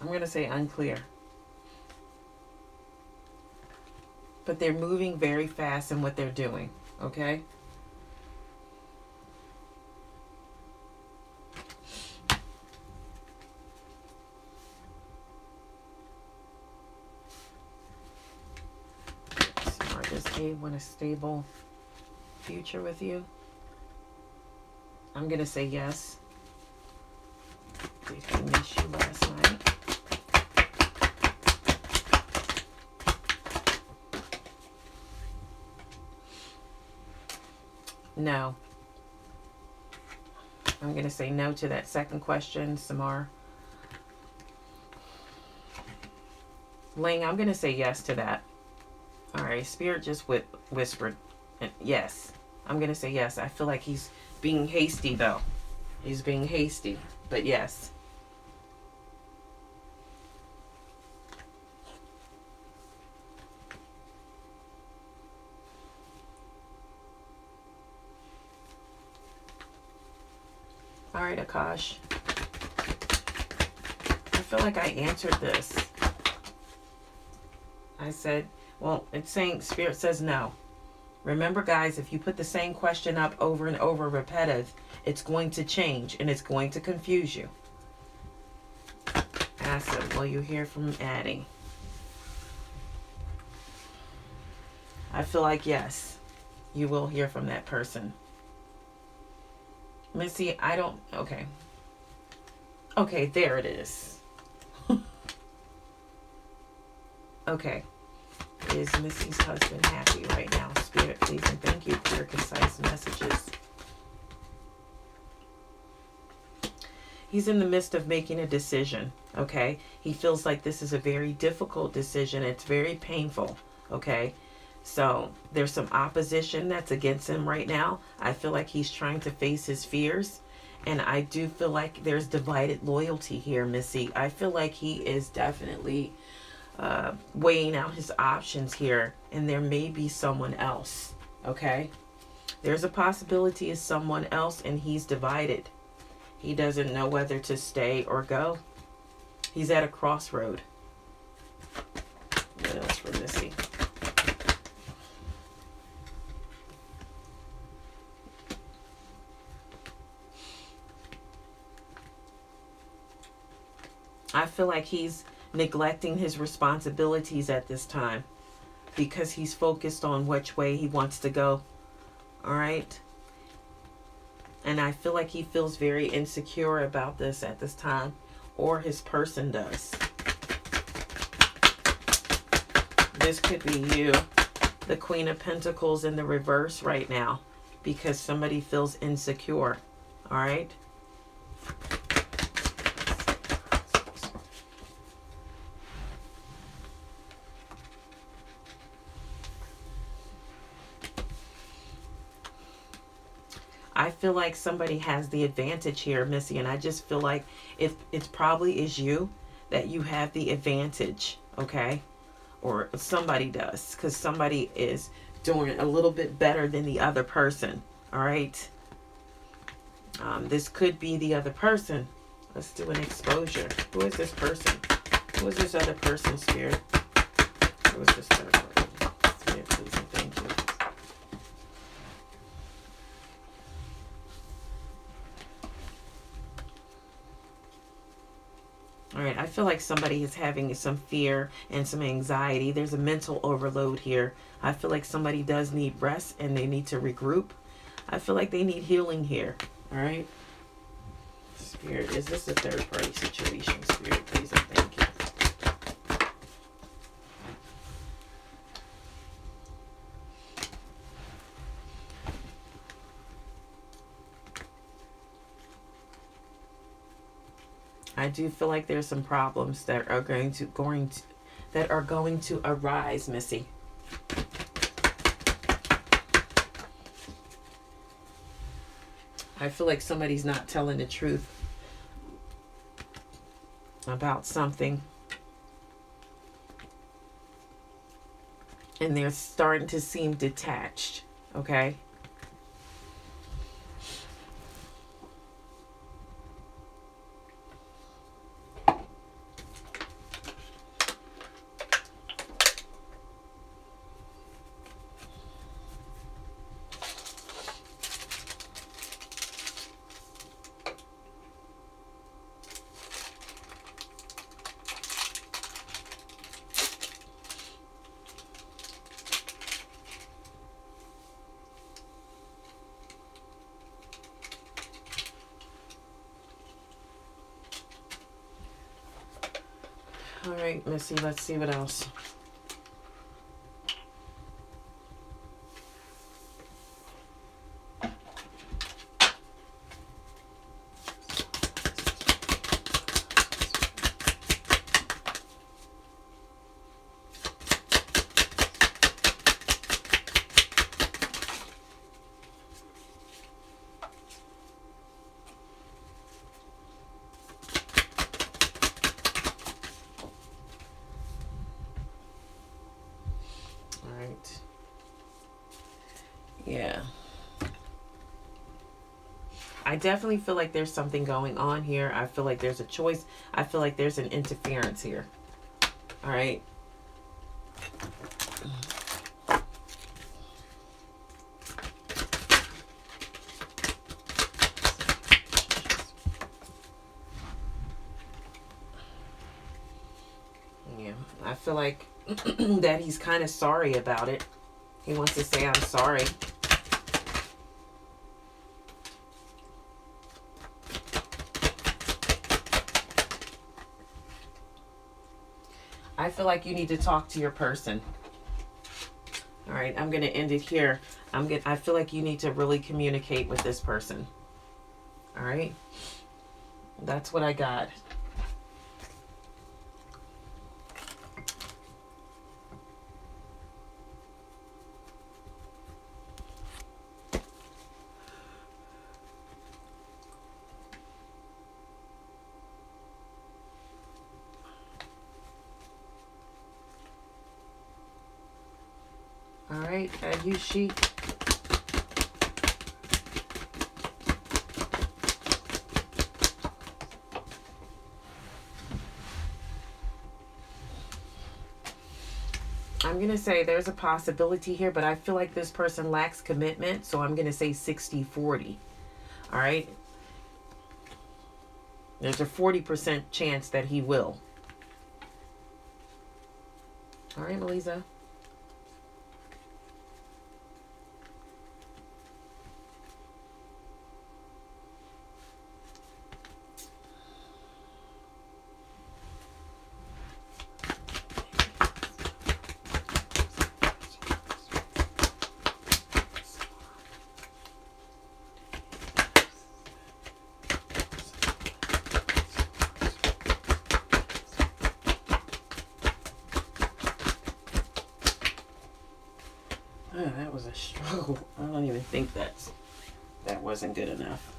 I'm going to say unclear. But they're moving very fast in what they're doing, okay? Smart, does A want a stable future with you? I'm going to say yes. Did he miss you last night? No. I'm going to say no to that second question, Samar. Ling, I'm going to say yes to that. All right, Spirit just whispered yes. I'm going to say yes. I feel like he's being hasty, though. He's being hasty, but yes. All right, Akash. I feel like I answered this. I said, well, it's saying Spirit says no. Remember, guys, if you put the same question up over and over repetitive, it's going to change and it's going to confuse you. Ask them, will you hear from Addie? I feel like yes, you will hear from that person. Missy, I don't, okay. Okay, there it is. Okay. Is Missy's husband happy right now? Spirit, please and thank you for your concise messages. He's in the midst of making a decision, okay? He feels like this is a very difficult decision. It's very painful, okay? So there's some opposition that's against him right now. I feel like he's trying to face his fears. And I do feel like there's divided loyalty here, Missy. I feel like he is definitely weighing out his options here. And there may be someone else, okay? There's a possibility of someone else and he's divided. He doesn't know whether to stay or go. He's at a crossroad. What else for Missy? I feel like he's neglecting his responsibilities at this time because he's focused on which way he wants to go. All right? And I feel like he feels very insecure about this at this time, or his person does. This could be you, the Queen of Pentacles in the reverse right now, because somebody feels insecure. All right? I feel like somebody has the advantage here, Missy, and I just feel like if it probably is you that you have the advantage, okay? Or somebody does, because somebody is doing a little bit better than the other person, all right? This could be the other person. Let's do an exposure. Who is this person? Who is this other person, Spirit? Who is this other person? Spirit, please and thank you. All right, I feel like somebody is having some fear and some anxiety. There's a mental overload here. I feel like somebody does need rest and they need to regroup. I feel like they need healing here. All right. Spirit, is this a third party situation? Spirit, please and thank you. I do feel like there's some problems that are going to arise, Missy. I feel like somebody's not telling the truth about something. And they're starting to seem detached, okay? All right, Missy, let's see what else. Yeah. I definitely feel like there's something going on here. I feel like there's a choice. I feel like there's an interference here. All right. feel like that he's kind of sorry about it. He wants to say, I'm sorry. I feel like you need to talk to your person. All right, I'm going to end it here. I feel like you need to really communicate with this person. All right? That's what I got. All right, you sheep. I'm going to say there's a possibility here, but I feel like this person lacks commitment, so I'm going to say 60-40. All right? There's a 40% chance that he will. All right, Melissa. That was a struggle. I don't even think that wasn't good enough.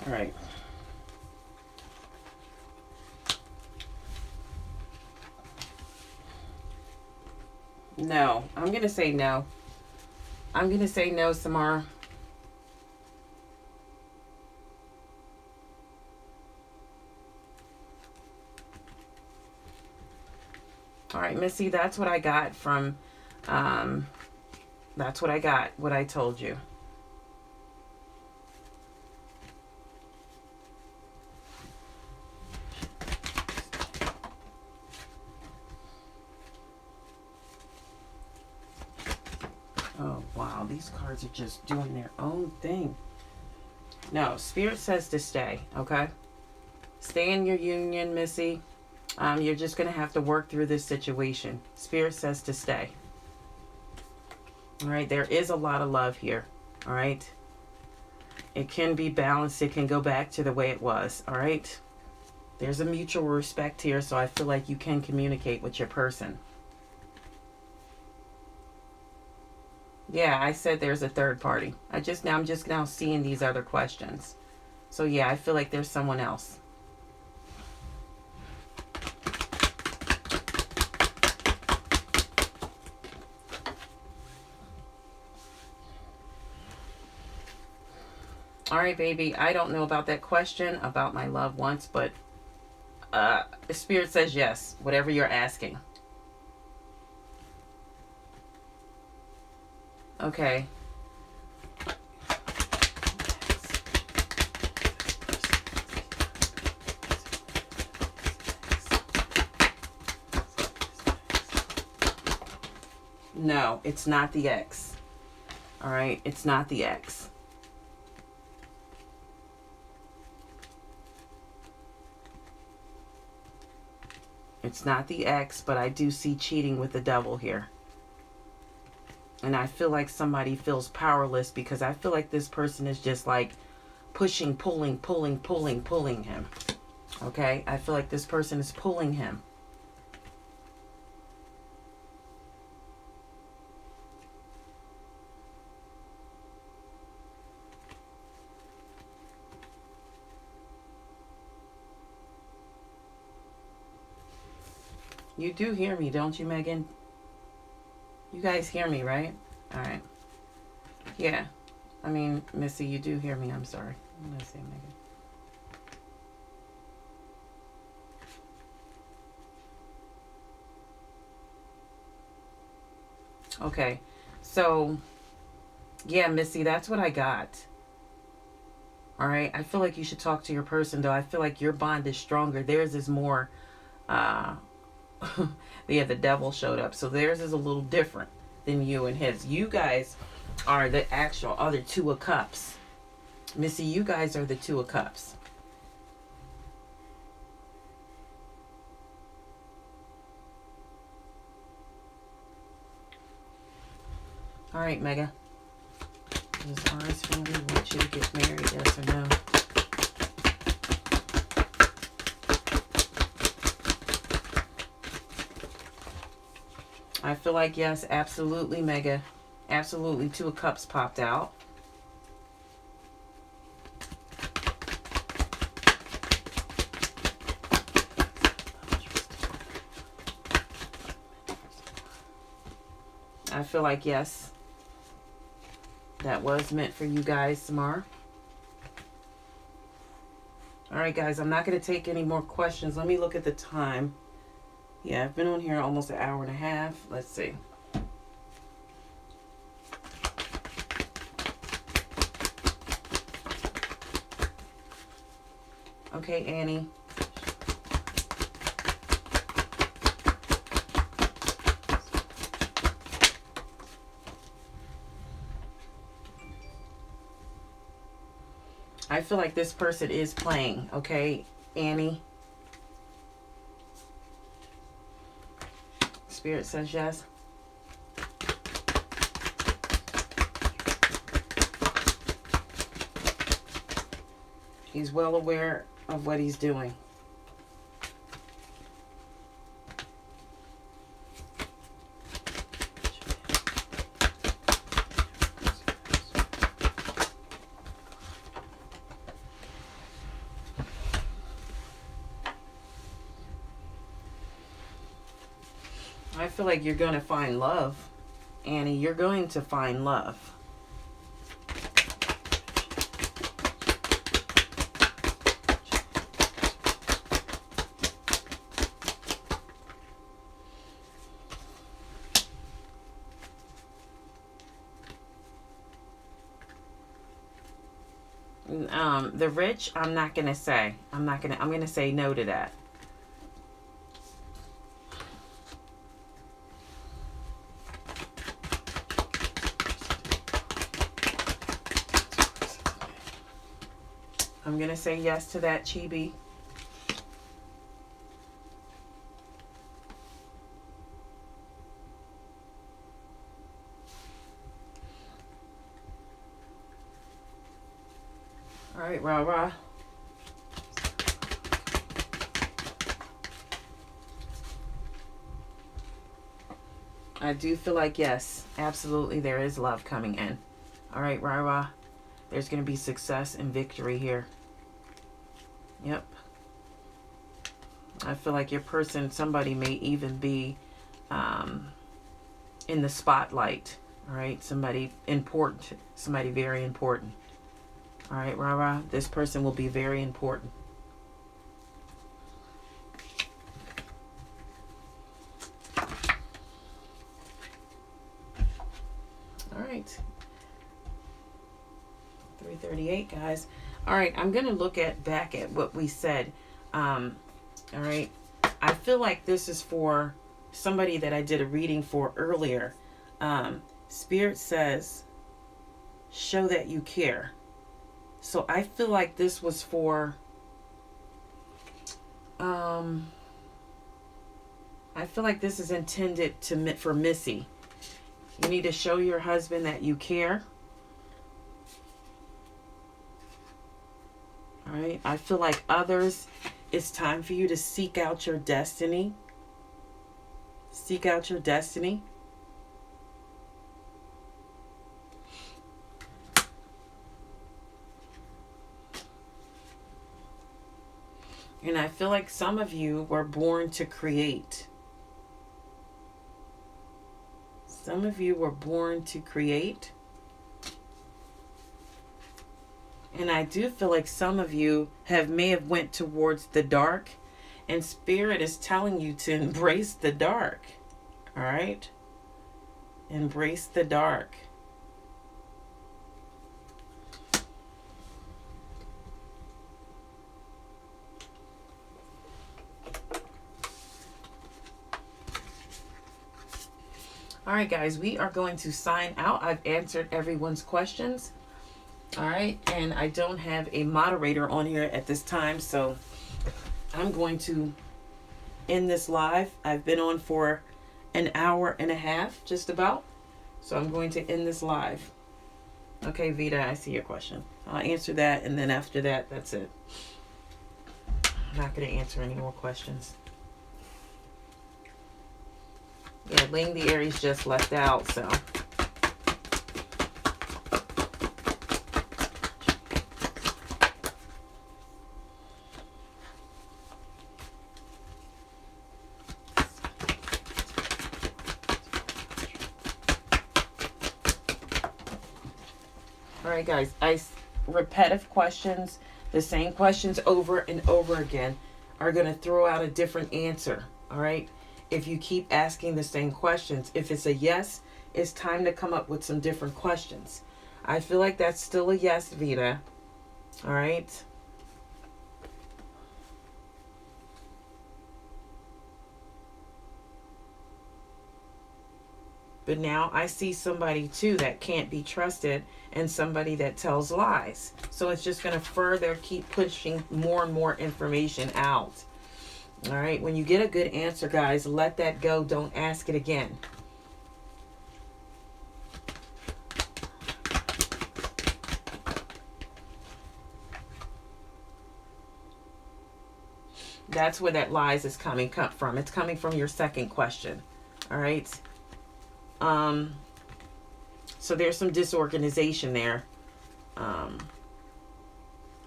All right. No, I'm going to say no. I'm going to say no, Samara. All right, Missy, that's what I got from, that's what I got, what I told you. Oh, wow, these cards are just doing their own thing. No, Spirit says to stay, okay? Stay in your union, Missy. You're just going to have to work through this situation. Spirit says to stay. All right, there is a lot of love here. All right. It can be balanced. It can go back to the way it was. All right. There's a mutual respect here, so I feel like you can communicate with your person. Yeah, I said there's a third party. I'm just now seeing these other questions. So yeah, I feel like there's someone else. All right, baby. I don't know about that question about my loved ones, but the Spirit says yes, whatever you're asking. Okay. No, it's not the ex. All right, it's not the ex. It's not the ex, but I do see cheating with the devil here. And I feel like somebody feels powerless because I feel like this person is just like pushing, pulling him. Okay? I feel like this person is pulling him. You do hear me, don't you, Megan? You guys hear me, right? All right. Yeah. I mean, Missy, you do hear me. I'm sorry. I'm going to say Megan. Okay. So Yeah, Missy, that's what I got. All right. I feel like you should talk to your person, though. I feel like your bond is stronger. Theirs is more, uh, yeah, the devil showed up. So theirs is a little different than you and his. You guys are the actual other Two of Cups. Missy, you guys are the Two of Cups. All right, Mega. Does Orange family want you to get married, yes or no? I feel like yes, absolutely, Mega. Absolutely, Two of Cups popped out. I feel like yes, that was meant for you guys, Samar. All right, guys, I'm not going to take any more questions. Let me look at the time. Yeah, I've been on here almost an hour and a half. Let's see. Okay, Annie. I feel like this person is playing, okay, Annie? Spirit says yes. He's well aware of what he's doing. I feel like you're going to find love, Annie. You're going to find love. The rich, I'm not going to say. I'm going to say no to that. I'm going to say yes to that, Chibi. All right, rah-rah. I do feel like, yes, absolutely, there is love coming in. All right, rah-rah. There's going to be success and victory here. Yep. I feel like your person, somebody may even be in the spotlight. All right, somebody important, somebody very important. All right, rah-rah, this person will be very important. All right. 3:38, guys. All right, I'm going to look back at what we said. All right. I feel like this is for somebody that I did a reading for earlier. Spirit says, show that you care. So I feel like this was for, I feel like this is intended for Missy. You need to show your husband that you care. All right. I feel like others, it's time for you to seek out your destiny. Seek out your destiny. And I feel like some of you were born to create. Some of you were born to create. And I do feel like some of you may have went towards the dark, and Spirit is telling you to embrace the dark. All right? Embrace the dark. All right, guys, we are going to sign out. I've answered everyone's questions. All right, and I don't have a moderator on here at this time, so I'm going to end this live. I've been on for an hour and a half, just about. So I'm going to end this live. Okay, Vita, I see your question. I'll answer that, and then after that, that's it. I'm not going to answer any more questions. Yeah, Ling the Aries just left out, so. All right, guys, repetitive questions, the same questions over and over again are going to throw out a different answer, all right? If you keep asking the same questions, if it's a yes, it's time to come up with some different questions. I feel like that's still a yes, Vita, all right? But now I see somebody too that can't be trusted and somebody that tells lies. So it's just going to further keep pushing more and more information out. All right. When you get a good answer, guys, let that go. Don't ask it again. That's where that lies is coming from. It's coming from your second question. All right. So there's some disorganization there.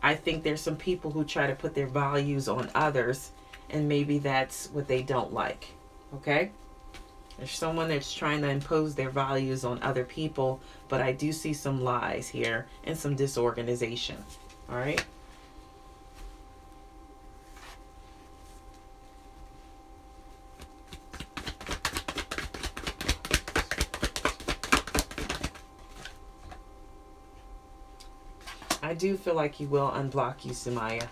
I think there's some people who try to put their values on others, and maybe that's what they don't like. Okay? There's someone that's trying to impose their values on other people, but I do see some lies here and some disorganization. All right? I do feel like you will unblock you, Sumaya.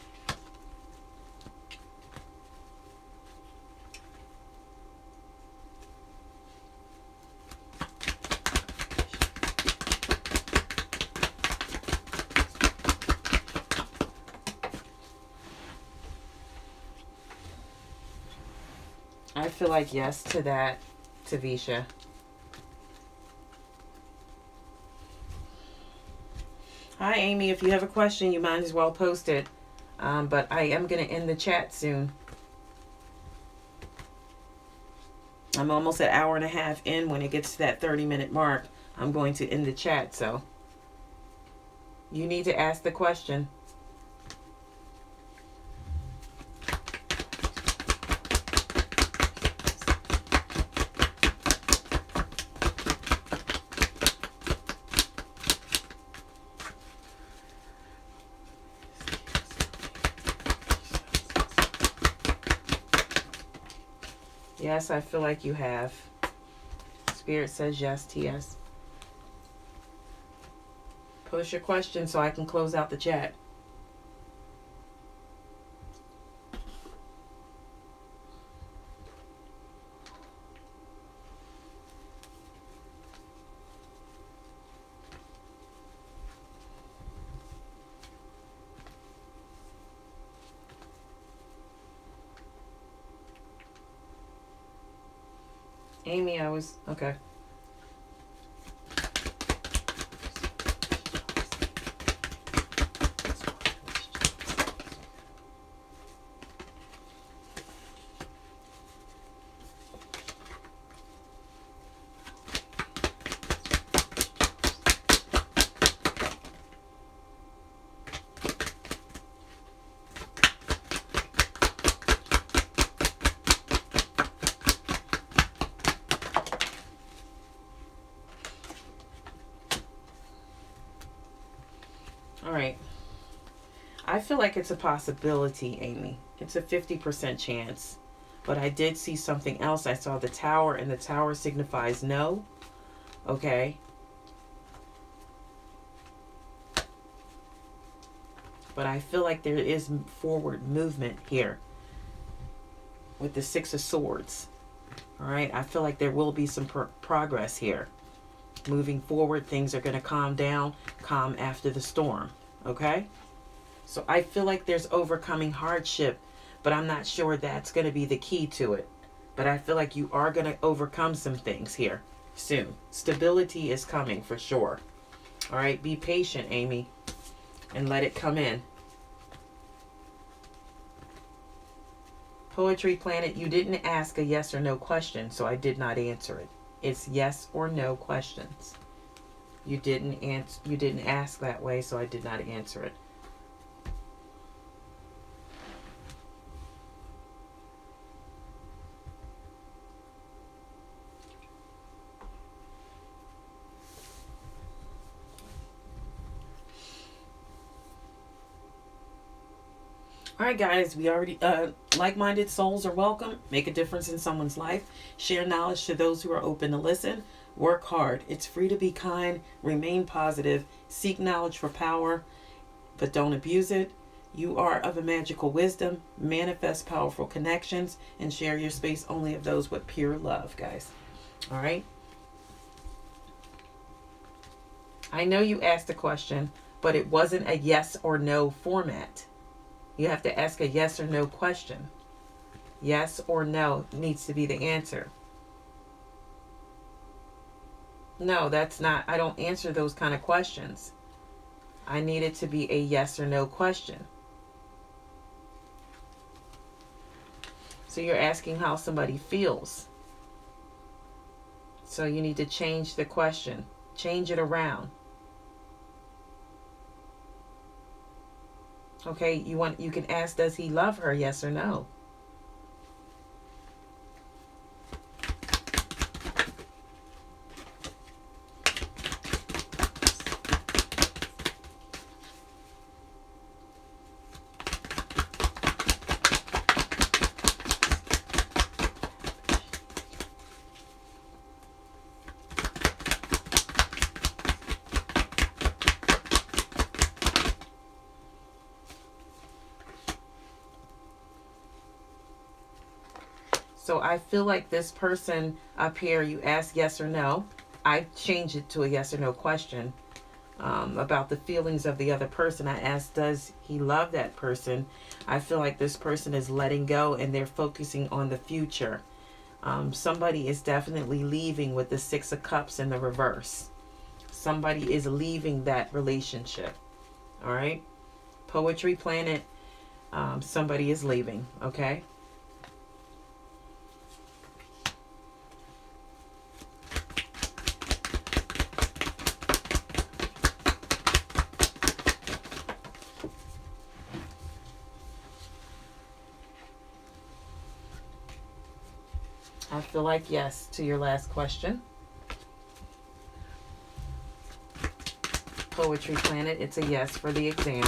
I feel like yes to that, Tavisha. Hi, Amy. If you have a question, you might as well post it. But I am going to end the chat soon. I'm almost an hour and a half in. When it gets to that 30-minute mark, I'm going to end the chat. So you need to ask the question. Yes, I feel like you have. Spirit says yes, TS. Post your question so I can close out the chat. Amy, I was... Okay. All right. I feel like it's a possibility, Amy. It's a 50% chance. But I did see something else. I saw the tower, and the tower signifies no. Okay. But I feel like there is forward movement here with the Six of Swords. All right, I feel like there will be some progress here. Moving forward, things are going to calm down, calm after the storm. Okay? So I feel like there's overcoming hardship, but I'm not sure that's going to be the key to it. But I feel like you are going to overcome some things here soon. Stability is coming for sure. All right, be patient, Amy, and let it come in. Poetry Planet, you didn't ask a yes or no question, so I did not answer it. It's yes or no questions. You didn't ask that way, so I did not answer it. All right, guys, we already, like-minded souls are welcome. Make a difference in someone's life. Share knowledge to those who are open to listen. Work hard. It's free to be kind. Remain positive. Seek knowledge for power, but don't abuse it. You are of a magical wisdom. Manifest powerful connections and share your space only of those with pure love, guys. All right? I know you asked a question, but it wasn't a yes or no format. You have to ask a yes or no question. Yes or no needs to be the answer. No, that's not, I don't answer those kind of questions. I need it to be a yes or no question. So you're asking how somebody feels. So you need to change the question. Change it around. Okay, you can ask, does he love her? Yes or no. So I feel like this person up here, you ask yes or no. I changed it to a yes or no question about the feelings of the other person. I asked, does he love that person? I feel like this person is letting go and they're focusing on the future. Somebody is definitely leaving with the Six of Cups in the reverse. Somebody is leaving that relationship. All right? Poetry Planet, somebody is leaving, okay? I feel like yes to your last question. Poetry Planet, it's a yes for the exam.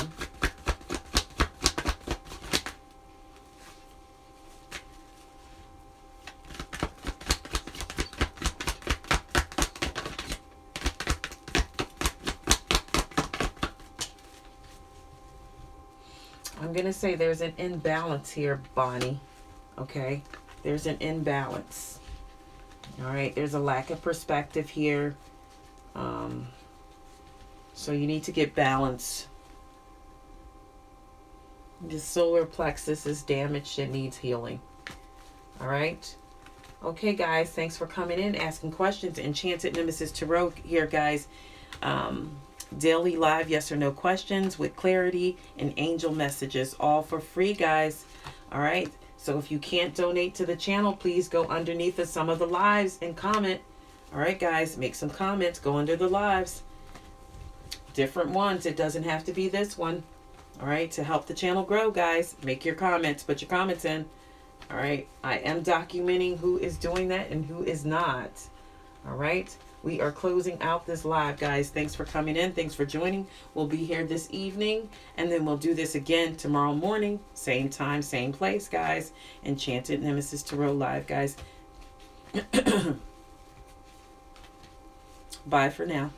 I'm going to say there's an imbalance here, Bonnie. Okay? There's an imbalance. All right? There's a lack of perspective here. So you need to get balance. The solar plexus is damaged and needs healing. All right? Okay, guys. Thanks for coming in, asking questions. Enchanted Nemesis Tarot here, guys. Daily live yes or no questions with clarity and angel messages, all for free, guys. All right? So if you can't donate to the channel, please go underneath some of the lives and comment. All right, guys, make some comments. Go under the lives. Different ones. It doesn't have to be this one. All right, to help the channel grow, guys, make your comments. Put your comments in. All right, I am documenting who is doing that and who is not. All right, we are closing out this live, guys. Thanks for coming in. Thanks for joining. We'll be here this evening, and then we'll do this again tomorrow morning. Same time, same place, guys. Enchanted Nemesis Tarot live, guys. Bye for now.